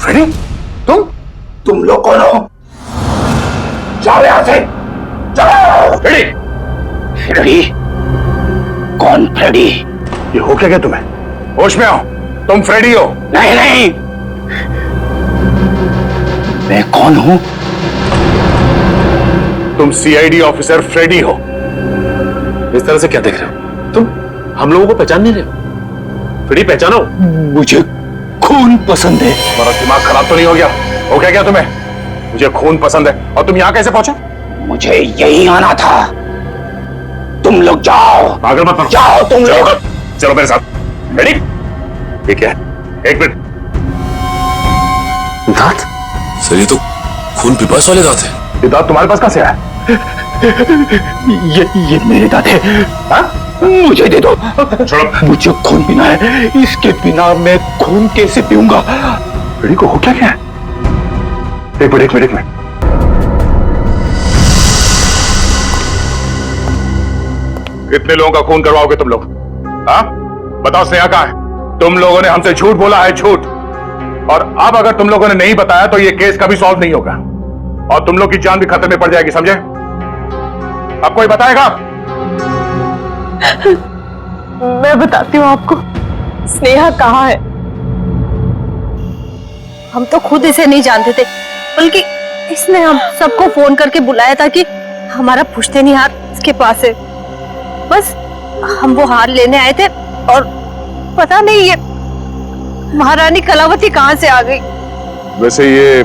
फ्रेडी, तुम लोग कौन हो? जाओ यहां से, जाओ। Freddy, Freddy? कौन फ्रेडी? ये हो क्या तुम्हें? होश में आओ, तुम फ्रेडी हो? नहीं नहीं, मैं कौन हूं? तुम सीआईडी ऑफिसर फ्रेडी हो। इस तरह से क्या देख रहे हो तुम? हम लोगों को पहचान नहीं रहे हो? फ्रेडी पहचानो। मुझे खून पसंद है। तुम्हारा दिमाग खराब तो नहीं हो गया? हो क्या तुम्हें? मुझे खून पसंद है और तुम यहाँ कैसे पहुंचे? मुझे यही आना था। तुम लोग जाओ। पागल मत बनो। जाओ तुम लोग। चलो मेरे साथ। रेडी? ये क्या है? एक मिनट। दांत? सर ये तो खून पिपास वाले दांत है। ये दांत तुम्हारे पास कहां से आया? ये मेरे दांत है। हाँ? मुझे दे दो। छोड़ो। मुझे खून पीना है, इसके बिना मैं खून कैसे पीऊंगा? रेडी को हो क्या है? एक मिनट। कितने लोगों का खून करवाओगे तुम लोग? हाँ? बताओ स्नेहा कहाँ है? तुम लोगों ने हमसे झूठ बोला है, झूठ। और अब अगर तुम लोगों ने नहीं बताया तो ये केस कभी सॉल्व नहीं होगा और तुम लोग की जान भी खतरे में पड़ जाएगी, समझे? अब कोई बताएगा? मैं बताती हूँ आपको, स्नेहा कहाँ है। हम तो खुद इसे नहीं जानते थे, बल्कि इसने हम सबको फोन करके बुलाया था कि हमारा पुश्तैनी हार इसके पास है। बस हम वो हार लेने आए थे और पता नहीं ये महारानी कलावती कहाँ से आ गई। वैसे ये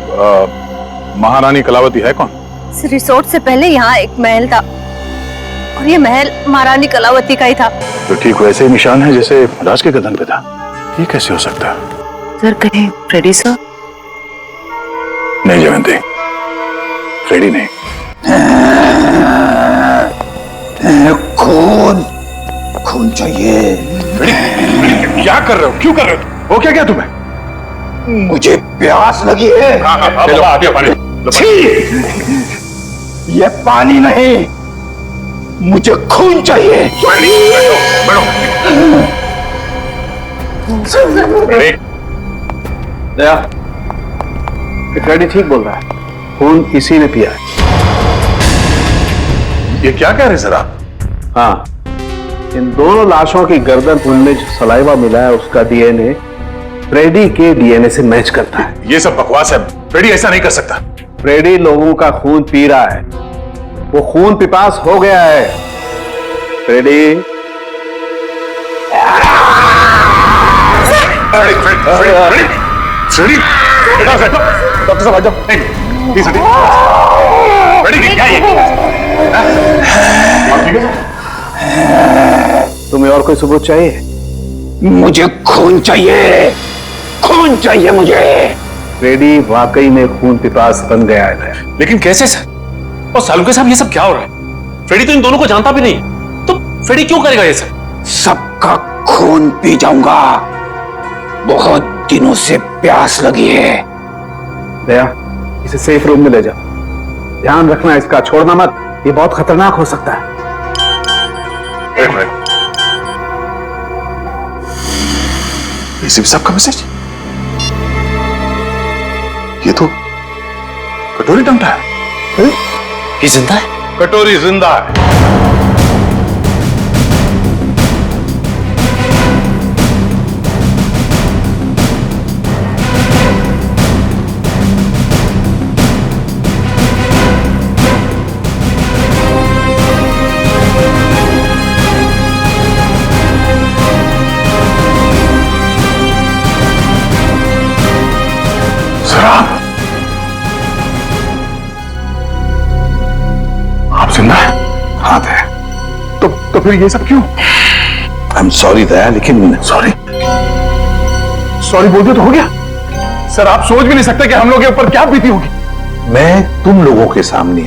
महारानी कलावती है कौन? इस रिसोर्ट से पहले यहाँ एक महल था और ये महल महारानी कलावती का ही था। तो ठीक वैसे ही निशान है जैसे राज के गर्दन पे था। ये कैसे हो सकता है? सर कहीं फ्रेडी सर? नहीं जयवंती, फ्रेडी नहीं। खून चाहिए। क्या कर रहे हो? क्यों कर रहे हो? हो क्या तुम्हें? मुझे प्यास लगी है। पानी। ये पानी नहीं, मुझे खून चाहिए। दया, फ्रेडी ठीक बोल रहा है, खून किसी ने पिया है। ये क्या कह रहे सर आप? हाँ, इन दोनों लाशों की गर्दन में जो सलाइवा मिला है उसका डीएनए फ्रेडी के डीएनए से मैच करता है। ये सब बकवास है, फ्रेडी ऐसा नहीं कर सकता। फ्रेडी लोगों का खून पी रहा है, वो खून पिपास हो गया है। फ्रेडी डॉक्टर साहब आ जाओ। फ्रेडी क्या ये? तुम्हें और कोई सबूत चाहिए? मुझे खून चाहिए, खून चाहिए मुझे। फ्रेडी वाकई में खून पिपास बन गया है। लेकिन कैसे सर? और सालुके साहब, ये सब क्या हो रहा है? फ्रेडी तो इन दोनों को जानता भी नहीं है, तो फ्रेडी क्यों करेगा ये सब? सबका खून पी जाऊंगा, बहुत दिनों से प्यास लगी है। दया, इसे सेफ रूम में ले जाओ, ध्यान रखना इसका, छोड़ना मत, ये बहुत खतरनाक हो सकता है। एसीपी साहब का मैसेज, ये तो कटोरी टंगटा है। ये जिंदा है? कटोरी जिंदा है। आप जिंदा है? हाँ दया। तो फिर ये सब क्यों? आई एम सॉरी दया, लेकिन सॉरी बोल दिया तो हो गया। सर आप सोच भी नहीं सकते कि हम लोग के ऊपर क्या बीती होगी। मैं तुम लोगों के सामने,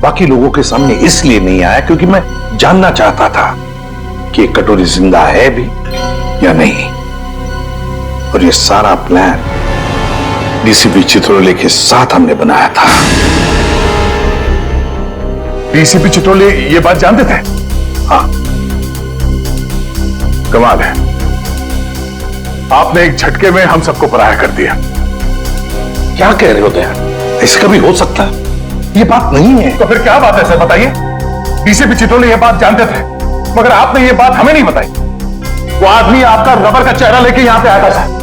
बाकी लोगों के सामने इसलिए नहीं आया क्योंकि मैं जानना चाहता था कि कटोरी जिंदा है भी या नहीं। और ये सारा प्लान डीसीपी चित्रोले के साथ हमने बनाया था। डीसीपी चित्रोले ये बात जानते थे? हाँ। कमाल है, आपने एक झटके में हम सबको पराया कर दिया। क्या कह रहे हो दया? ऐसा कभी हो सकता है? ये बात नहीं है। तो फिर क्या बात है सर, बताइए। डीसीपी चित्रोले ये बात जानते थे, मगर आपने ये बात हमें नहीं बताई। वो आदमी आपका रबर का चेहरा लेके यहां पे आया था सर,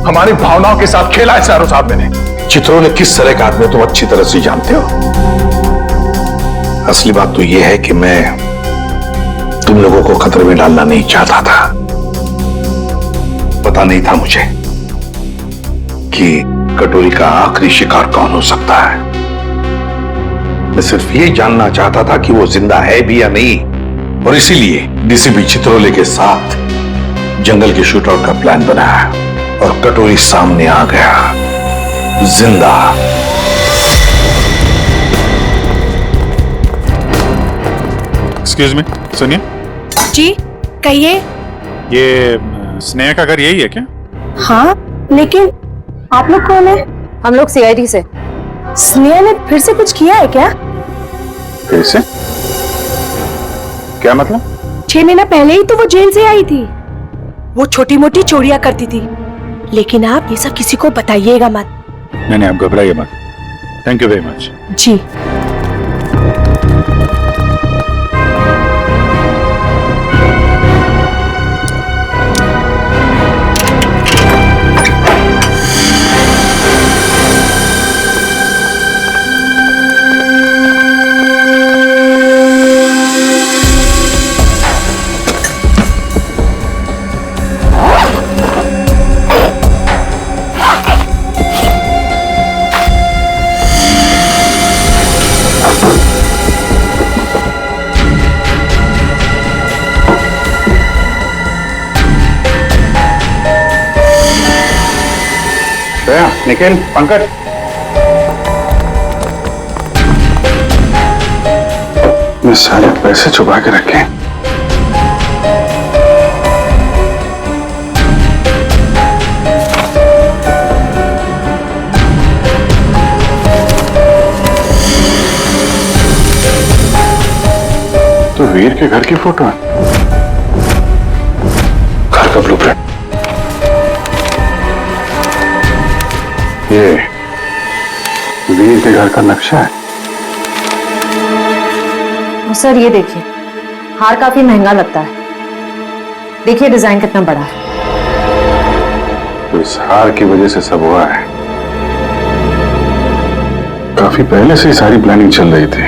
हमारी भावनाओं के साथ खेला है चारों साहब मैंने। चित्रोले किस तरह का आदमी तुम अच्छी तरह से जानते हो। असली बात तो यह है कि मैं तुम लोगों को खतरे में डालना नहीं चाहता था। पता नहीं था मुझे कि कटोरी का आखिरी शिकार कौन हो सकता है। मैं सिर्फ ये जानना चाहता था कि वो जिंदा है भी या नहीं, और इसीलिए डीसीपी चित्रोले के साथ जंगल के शूटआउट का प्लान बनाया और कटोरी सामने आ गया जिंदा। एक्सक्यूज मी, सुनिए। जी कहिए। ये स्नेहा का घर यही है क्या? हाँ, लेकिन आप लोग कौन है? हम लोग सीआईडी से। स्नेहा ने फिर से कुछ किया है क्या? फिर से? क्या मतलब? 6 महीना पहले ही तो वो जेल से आई थी। वो छोटी मोटी चोरियां करती थी, लेकिन आप ये सब किसी को बताइएगा मत। नहीं, आप घबराइए मत। Thank you very much. जी। निखिल, पंकज, मैं सारे पैसे छुपा के रखे। वीर के घर की फोटो है। घर का ब्लूप्रिंट। ये वीर के घर का नक्शा है। सर ये देखिए, हार काफी महंगा लगता है। देखिए डिजाइन कितना बड़ा है। तो इस हार की वजह से सब हुआ है। काफी पहले से ही सारी प्लानिंग चल रही थी।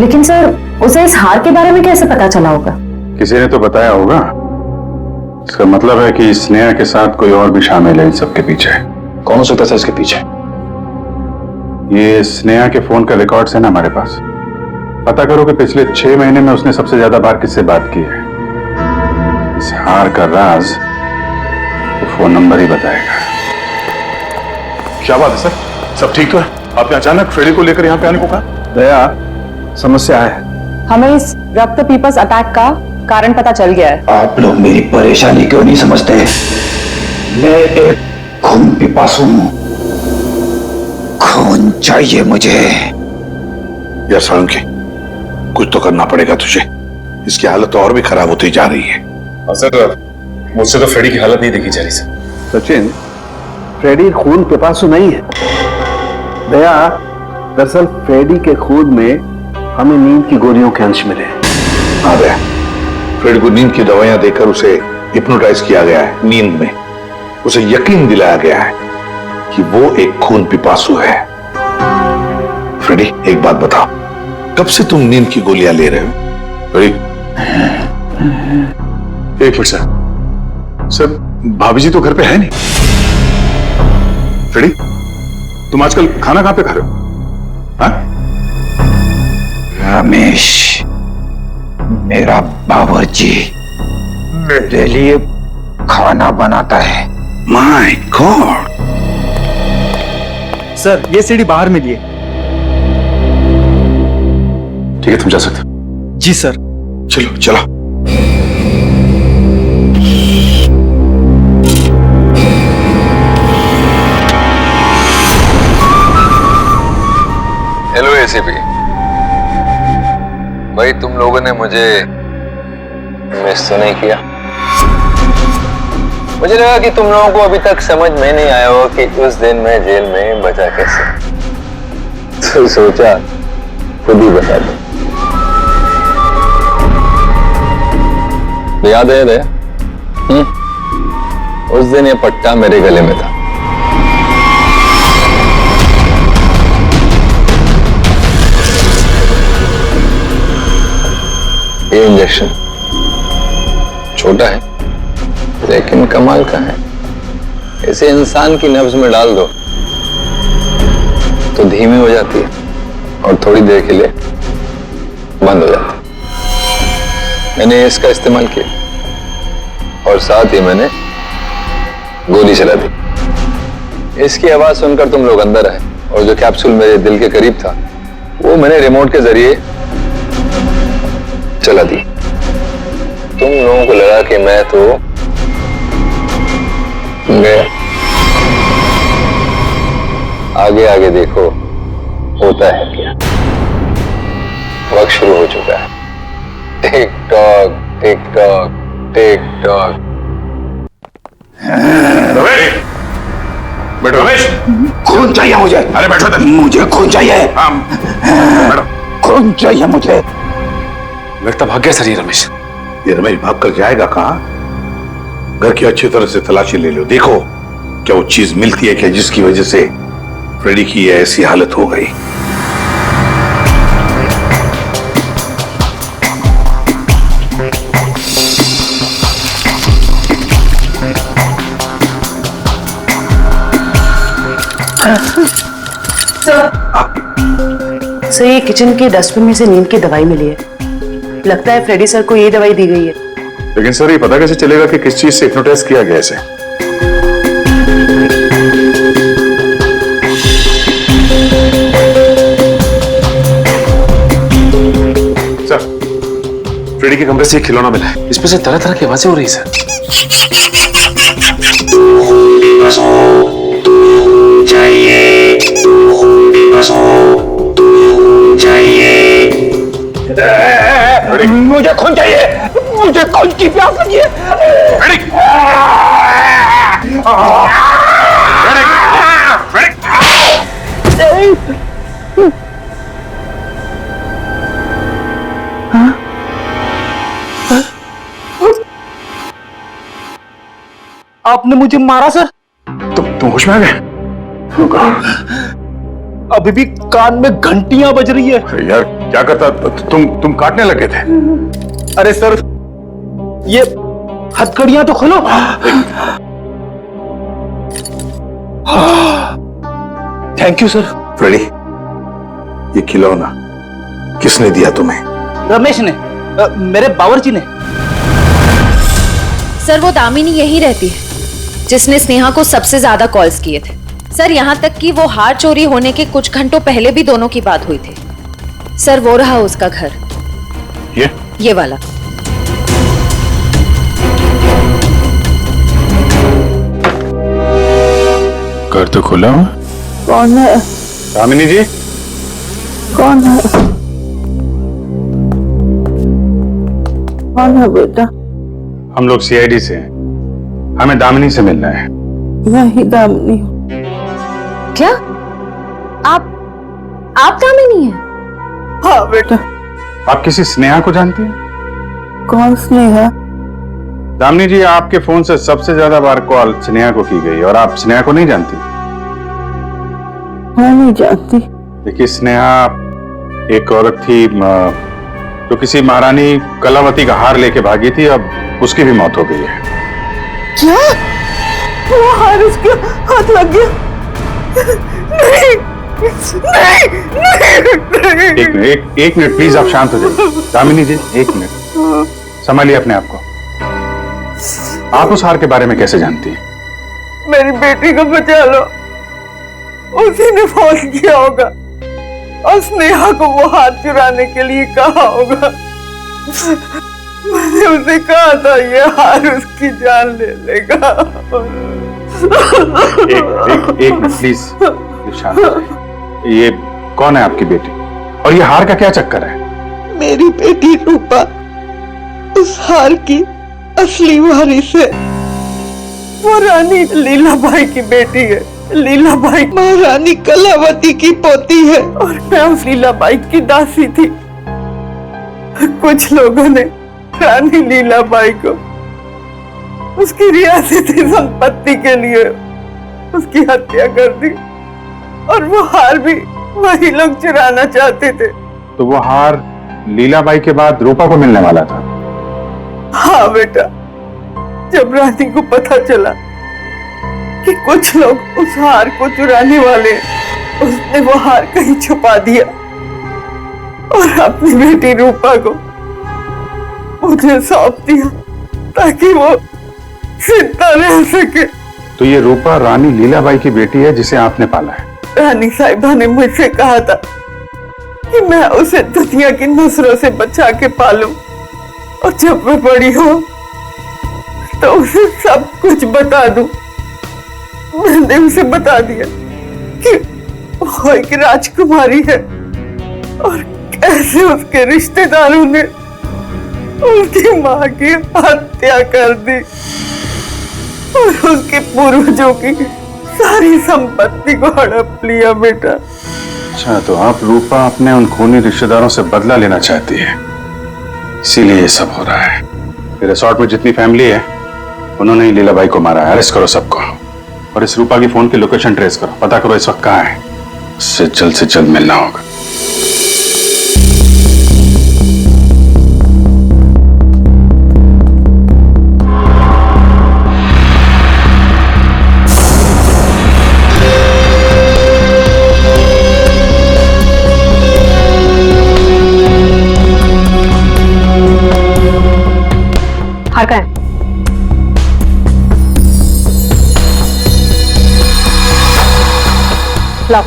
लेकिन सर उसे इस हार के बारे में कैसे पता चला होगा? किसी ने तो बताया होगा। इसका मतलब है कि स्नेहा के साथ कोई और भी शामिल है इन सबके पीछे। कौन हो सकता है इसके पीछे? ये स्नेहा के फोन का रिकॉर्ड्स है ना हमारे पास। पता करो कि पिछले 6 महीने में उसने सबसे ज्यादा बार किससे बात की है। इस हार का राज तो फोन नंबर ही बताएगा। क्या बात है सर? सब ठीक तो है? आपने अचानक फ्रेडी को लेकर यहाँ पे आने को कहा? दया, समस्या है। हमें इस रक्त पीपस अटैक का कारण पता चल गया है। आप लोग मेरी परेशानी क्यों नहीं समझते? मैं एक खून पिपासु हूं। खून चाहिए मुझे। यार साळुंखे, कुछ तो करना पड़ेगा तुझे। इसकी हालत तो और भी खराब होती जा रही है। सर, मुझसे तो फ्रेडी की हालत नहीं देखी जा रही सर। सचिन, फ्रेडी खून पिपासु नहीं है। दया, दरअसल फ्रेडी के खून में हमें नींद की गोलियों के अंश मिले। हाँ दया, फ्रेडी को नींद की दवाइयां देकर उसे हिप्नोटाइज किया गया है। नींद में उसे यकीन दिलाया गया है कि वो एक खून पिपासु है। फ्रेडी, एक बात बताओ, कब से तुम नींद की गोलियां ले रहे हो? फ्रेडी, एक मिनट सर। सर, भाभी जी तो घर पे है नहीं। फ्रेडी, तुम आजकल खाना कहां पे खा रहे हो? हाँ? रमेश, मेरा बावर्ची मेरे लिए खाना बनाता है। My God. सर, ये सीढ़ी बाहर मिली है। ठीक है, तुम जा सकते हो। जी सर। चलो चलो। हेलो एसीपी भाई, तुम लोगों ने मुझे मिस तो नहीं किया? मुझे लगा कि तुम लोगों को अभी तक समझ में नहीं आया हो कि उस दिन मैं जेल में बचा कैसे, तो सोचा खुद ही बता दो। याद है दया? उस दिन ये पट्टा मेरे गले में था। ये इंजेक्शन छोटा है लेकिन कमाल का है। इसे इंसान की नब्ज में डाल दो तो धीमी हो जाती है और थोड़ी देर के लिए बंद हो जाती है। मैंने इसका इस्तेमाल किया और साथ ही मैंने गोली चला दी। इसकी आवाज सुनकर तुम लोग अंदर आए और जो कैप्सूल मेरे दिल के करीब था वो मैंने रिमोट के जरिए चला दी। तुम लोगों को लगा कि मैं तो गया। आगे आगे देखो होता है क्या। वक्त शुरू हो चुका है। Tick tock tick tock tick tock. बैठो। रमेश, खून चाहिए मुझे। अरे बैठो इधर। मुझे खून चाहिए। हाँ, बैठो। खून चाहिए मुझे। लगता भाग गया सर ये रमेश। ये रमेश भाग कर जाएगा कहां? घर की अच्छी तरह से तलाशी ले लो, देखो क्या वो चीज मिलती है क्या जिसकी वजह से फ्रेडी की ऐसी हालत हो गई। सर, ये किचन के डस्टबिन में से नींद की दवाई मिली है। लगता है फ्रेडी सर को ये दवाई दी गई है। लेकिन सर, ये पता कैसे चलेगा कि किस चीज से हिप्नोटाइज किया गया इसे? सर, फ्रेडी के कमरे से एक खिलौना मिला है। इसमें से तरह तरह की आवाजें हो रही है सर। मुझे खून चाहिए, मुझे खून की प्यास लगी है। आपने मुझे मारा सर? तुम होश में आ गए? अभी भी कान में घंटियां बज रही है। यार क्या करता, तुम काटने लगे थे। अरे सर, ये हथकड़ियां तो खोलो। Thank you sir. फ्रेडी, ये खिलौना किसने दिया तुम्हें? रमेश ने, मेरे बावर्ची ने। सर वो दामिनी यही रहती है जिसने स्नेहा को सबसे ज्यादा कॉल्स किए थे। सर यहाँ तक कि वो हार चोरी होने के कुछ घंटों पहले भी दोनों की बात हुई थी। सर वो रहा उसका घर, ये वाला। घर तो खुला हुआ। कौन है? दामिनी जी। कौन है? कौन है बेटा? हम लोग सीआईडी से हैं, हमें दामिनी से मिलना है। मैं ही दामिनी हूँ। क्या आप दामिनी हैं? हाँ बेटा। आप किसी स्नेहा को जानती हैं? कौन स्नेहा? दामिनी जी, आपके फोन से सबसे ज्यादा बार कॉल स्नेहा को की गई और आप स्नेहा को नहीं जानती? मैं नहीं जानती। देखिए, स्नेहा एक औरत थी जो किसी महारानी कलावती का हार लेके भागी थी, अब उसकी भी मौत हो गई है। क्या? वो हार उसके हाथ लग गया? नहीं, नहीं। एक मिनट प्लीज, आप शांत हो जाइए। दामिनी जी, एक मिनट, संभालिए अपने आप को। आप उस हार के बारे में कैसे जानती हैं? मेरी बेटी को बचा लो, उसी ने फोन किया होगा और स्नेहा को वो हाथ चुराने के लिए कहा होगा। मैंने उसे कहा था ये हार उसकी जान ले लेगा। एक मिनट प्लीज, शांत हो जाइए। ये कौन है आपकी बेटी और ये हार का क्या चक्कर है? मेरी बेटी रूपा उस हार की असली वारिस है। वो रानी लीलाबाई की बेटी है। लीलाबाई महारानी कलावती की पोती है और मैं उस लीलाबाई की दासी थी। कुछ लोगों ने रानी लीलाबाई को उसकी रियासती संपत्ति के लिए उसकी हत्या कर दी और वो हार भी वही लोग चुराना चाहते थे। तो वो हार लीलाबाई के बाद रूपा को मिलने वाला था? हाँ बेटा, जब रानी को पता चला कि कुछ लोग उस हार को चुराने वाले, उसने वो हार कहीं छुपा दिया और अपनी बेटी रूपा को मुझे सौंप दिया ताकि वो जिंदा रह सके। तो ये रूपा रानी लीलाबाई की बेटी है जिसे आपने पाला है? रानी साहिबा ने मुझसे कहा था कि मैं उसे दुनिया की नजरों से बचा के पालूं और जब मैं बड़ी हो तो उसे सब कुछ बता दूं। मैंने उसे बता दिया कि वो एक राजकुमारी है और कैसे उसके रिश्तेदारों ने उसकी माँ की हत्या कर दी और उसके पूर्वजों की सारी संपत्ति को हड़प लिया। बेटा, अच्छा, तो आप रूपा अपने उन खूनी रिश्तेदारों से बदला लेना चाहती है, इसीलिए ये सब हो रहा है। फिर रिसोर्ट में जितनी फैमिली है उन्होंने ही लीलाबाई को मारा है। अरेस्ट करो सबको और इस रूपा की फोन की लोकेशन ट्रेस करो, पता करो इस वक्त कहाँ है। उससे जल्द मिलना होगा। हार का है? लाओ।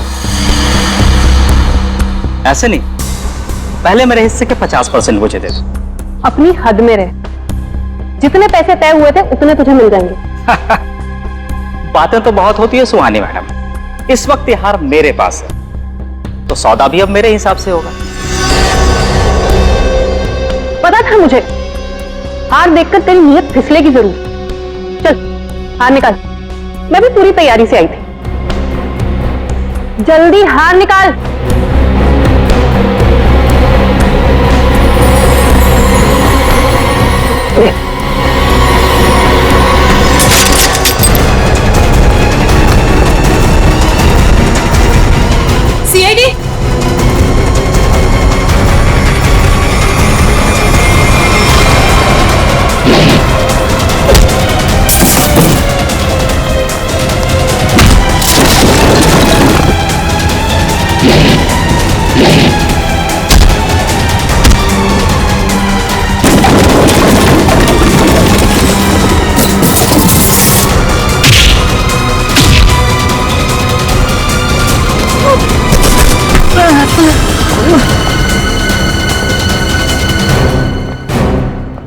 ऐसे नहीं, पहले मेरे हिस्से के 50% मुझे दे दो। अपनी हद में रहे, जितने पैसे तय हुए थे उतने तुझे मिल जाएंगे। बातें तो बहुत होती है सुहानी मैडम, इस वक्त ये हार मेरे पास है तो सौदा भी अब मेरे हिसाब से होगा। पता पता था मुझे हार देखकर तेरी नीयत फिसलेगी जरूर। चल हार निकाल, मैं भी पूरी तैयारी से आई थी। जल्दी हार निकाल। सीआईडी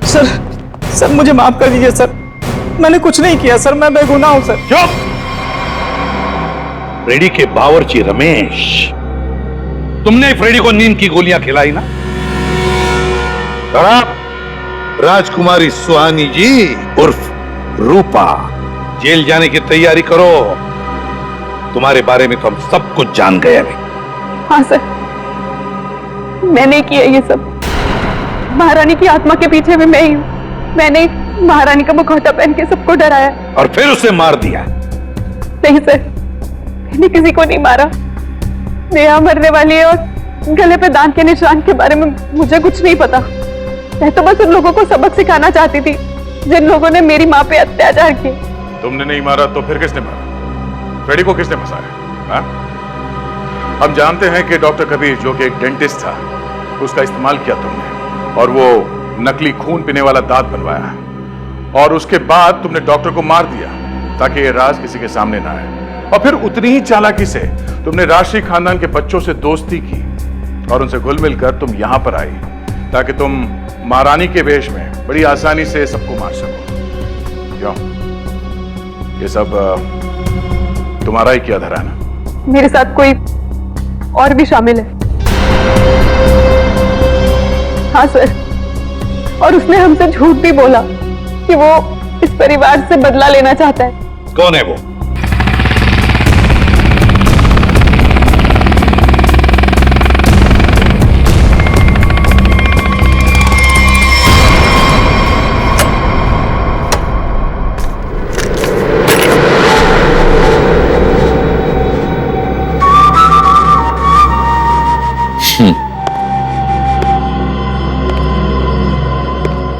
सर सर मुझे माफ कर दीजिए सर, मैंने कुछ नहीं किया सर, मैं बेगुनाह हूं सर। चुप! फ्रेडी के बावर्ची रमेश, तुमने फ्रेडी को नींद की गोलियां खिलाई ना? और आप राजकुमारी सुहानी जी उर्फ रूपा जेल जाने की तैयारी करो। तुम्हारे बारे में तो हम सब कुछ जान गए अभी। हाँ सर, मैंने किया ये सब। महारानी की आत्मा के पीछे भी मैं ही हूँ। मैंने महारानी का मुखौटा पहन के सबको डराया और फिर उसे मार दिया। नहीं सर, मैंने किसी को नहीं मारा। नेहा मरने वाली है और गले पे दांत के निशान के बारे में मुझे कुछ नहीं पता। मैं तो बस उन लोगों को सबक सिखाना चाहती थी जिन लोगों ने मेरी माँ पे अत्याचार किए। तुमने नहीं मारा तो फिर किसने मारा? फ्रेडी को किसने फंसाया? हाँ? हम जानते हैं कि डॉक्टर कबीर, जो कि एक डेंटिस्ट था, उसका इस्तेमाल किया तुमने और वो नकली खून पीने वाला दांत बनवाया, और उसके बाद तुमने डॉक्टर को मार दिया ताकि ये राज किसी के सामने ना आए। और फिर उतनी ही चालाकी से तुमने राष्ट्रीय खानदान के बच्चों से दोस्ती की और उनसे घुल मिलकर तुम यहां पर आई ताकि तुम महारानी के वेश में बड़ी आसानी से सबको मार सको। क्यों? ये सब तुम्हारा ही किया धरा है ना? मेरे साथ कोई और भी शामिल है। हाँ सर, और उसने हमसे झूठ भी बोला कि वो इस परिवार से बदला लेना चाहता है। कौन है वो?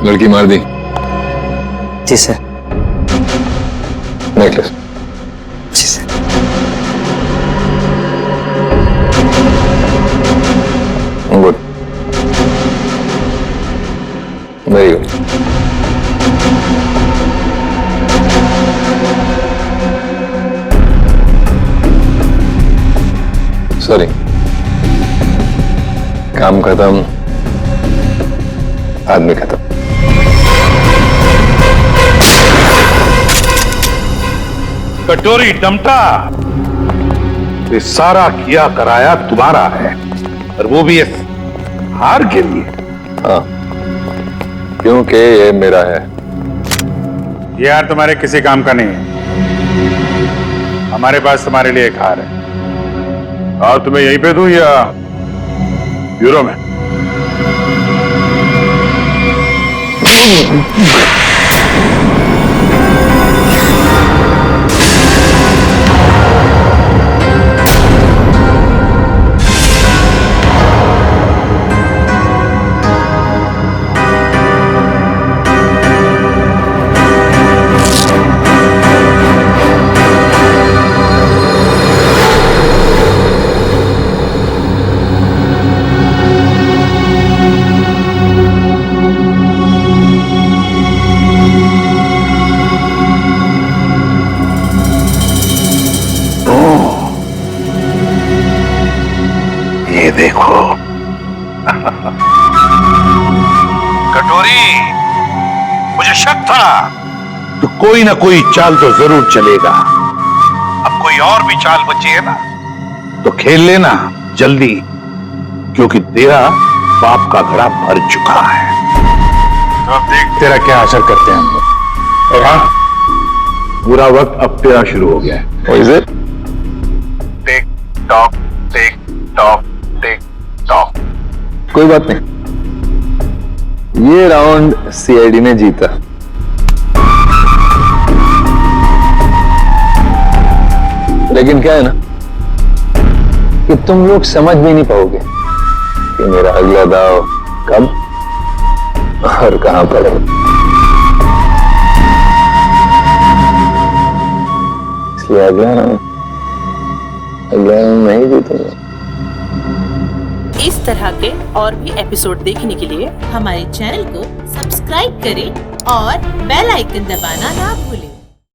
लड़की मार दी? जी सर। नेकलेस? जी sir. Good, very good. Sorry, काम खत्म, आदमी खत्म। कटोरी डमटा, ये सारा किया कराया तुम्हारा है, और वो भी इस हार के लिए। हाँ, क्योंकि ये मेरा है। ये हार तुम्हारे किसी काम का नहीं है। हमारे पास तुम्हारे लिए एक हार है। और तुम्हें यहीं पे दूं या ब्यूरो में? देखो कटोरी, मुझे शक था तो कोई ना कोई चाल तो जरूर चलेगा। अब कोई और भी चाल बची है ना, तो खेल लेना जल्दी, क्योंकि तेरा बाप का घड़ा भर चुका है। अब देख तेरा क्या असर करते हैं हम लोग। और हाँ, बुरा वक्त अब तेरा शुरू हो गया है। Tick tock tick tock tick tock. कोई बात नहीं, ये राउंड सीआईडी ने जीता। लेकिन क्या है ना कि तुम लोग समझ भी नहीं पाओगे कि मेरा अगला दाव कब और कहां पड़ेगा। इसलिए अगला राउंड नहीं जीतूंगा। इस तरह के और भी एपिसोड देखने के लिए हमारे चैनल को सब्सक्राइब करें और बेल आइकन दबाना ना भूलें।